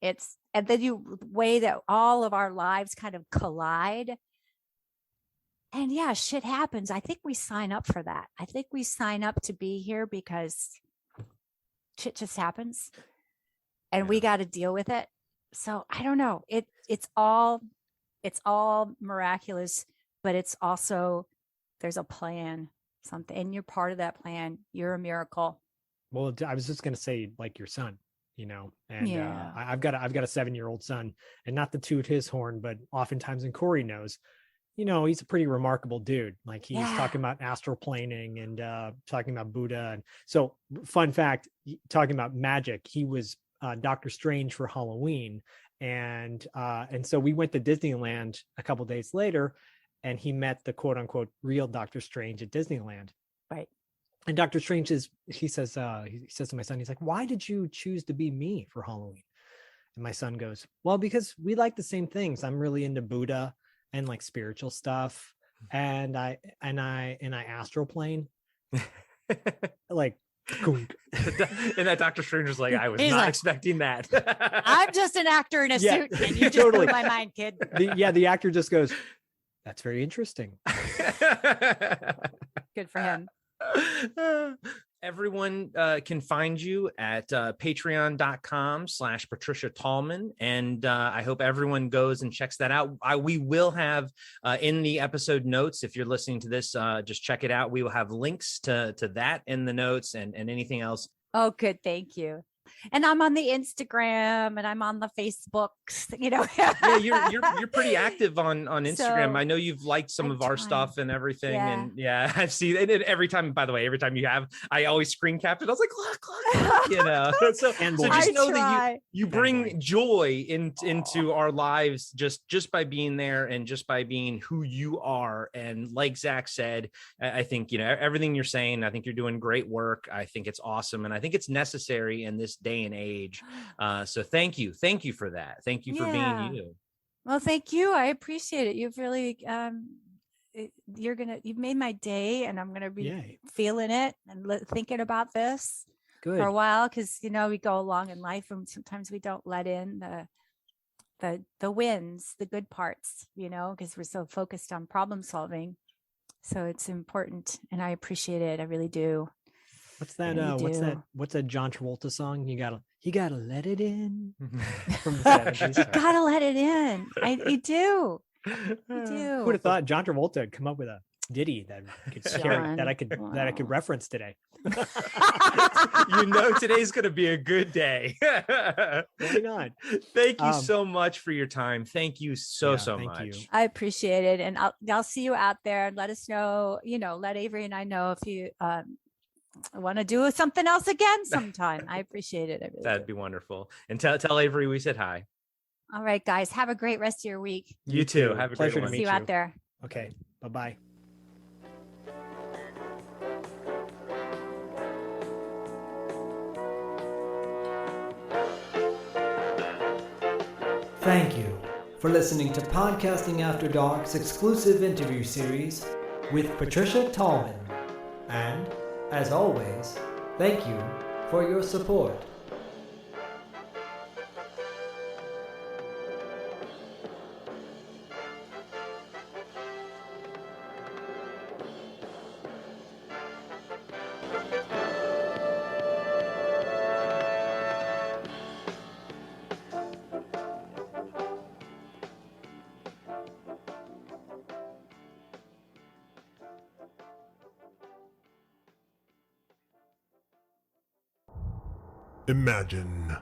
and then you way that all of our lives kind of collide. And yeah, shit happens. I think we sign up for that. I think we sign up to be here because shit just happens, and we got to deal with it. So I don't know. It's all miraculous, but it's also, there's a plan, something, and you're part of that plan. You're a miracle. Well, I was just going to say, like your son, you know, and I've got a 7-year-old son, and not to toot his horn, but oftentimes, and Corey knows, you know, he's a pretty remarkable dude. Like he's talking about astral planing and talking about Buddha. And so, fun fact, talking about magic, he was Dr. Strange for Halloween, and so we went to Disneyland a couple days later, and he met the quote unquote real Dr. Strange at Disneyland. Right. And Dr. Strange he says to my son, he's like, "Why did you choose to be me for Halloween?" And my son goes, "Well, because we like the same things. I'm really into Buddha and like spiritual stuff, and I astral plane." Like, and that Dr. Strange was like, I was not expecting that. I'm just an actor in a suit, and you just blew my mind, kid. The actor just goes, "That's very interesting." Good for him. Everyone can find you at patreon.com/Patricia Tallman. And I hope everyone goes and checks that out. We will have in the episode notes, if you're listening to this, just check it out. We will have links to that in the notes and anything else. Oh, good. Thank you. And I'm on the Instagram, and I'm on the Facebooks, you know. Yeah, you're pretty active on Instagram. So, I know you've liked some of our stuff and everything. And I've seen it every time. By the way, every time you have, I always screen capped it. I was like, look, you know. So just know that you bring joy into our lives just by being there and just by being who you are. And like Zach said, I think, you know, everything you're saying, I think you're doing great work. I think it's awesome, and I think it's necessary in this day and age. So thank you for that. Thank you for being you. Well, thank you. I appreciate it. You've really you've made my day, and I'm gonna be feeling it and thinking about this for a while, because you know we go along in life and sometimes we don't let in the wins, the good parts, you know, because we're so focused on problem solving. So it's important, and I appreciate it. I really do. What's that? What's that John Travolta song? You gotta let it in. From the 70s. You gotta let it in. You do. You do. Who would have thought John Travolta had come up with a ditty that I could reference today? You know, today's gonna be a good day. Why not? Thank you so much for your time. Thank you so much. You. I appreciate it, and I'll see you out there, and let us know. You know, let Avery and I know if you want to do something else again sometime. I appreciate it. That'd be wonderful. And tell Avery we said hi. All right, guys. Have a great rest of your week. You too. Have a pleasure great one. to meet See you out there. Okay. Bye-bye. Thank you for listening to Podcasting After Dark's exclusive interview series with Patricia Tallman. And, as always, thank you for your support. Imagine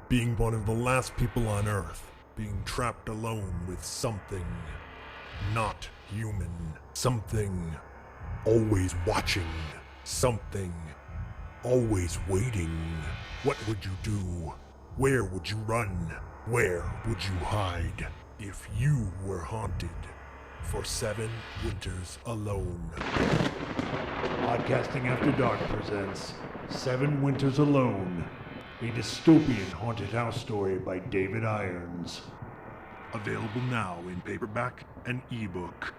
being one of the last people on Earth, being trapped alone with something not human, something always watching, something always waiting. What would you do? Where would you run? Where would you hide if you were haunted for 7 winters alone? Podcasting After Dark presents 7 Winters Alone, a dystopian haunted house story by David Irons. Available now in paperback and ebook.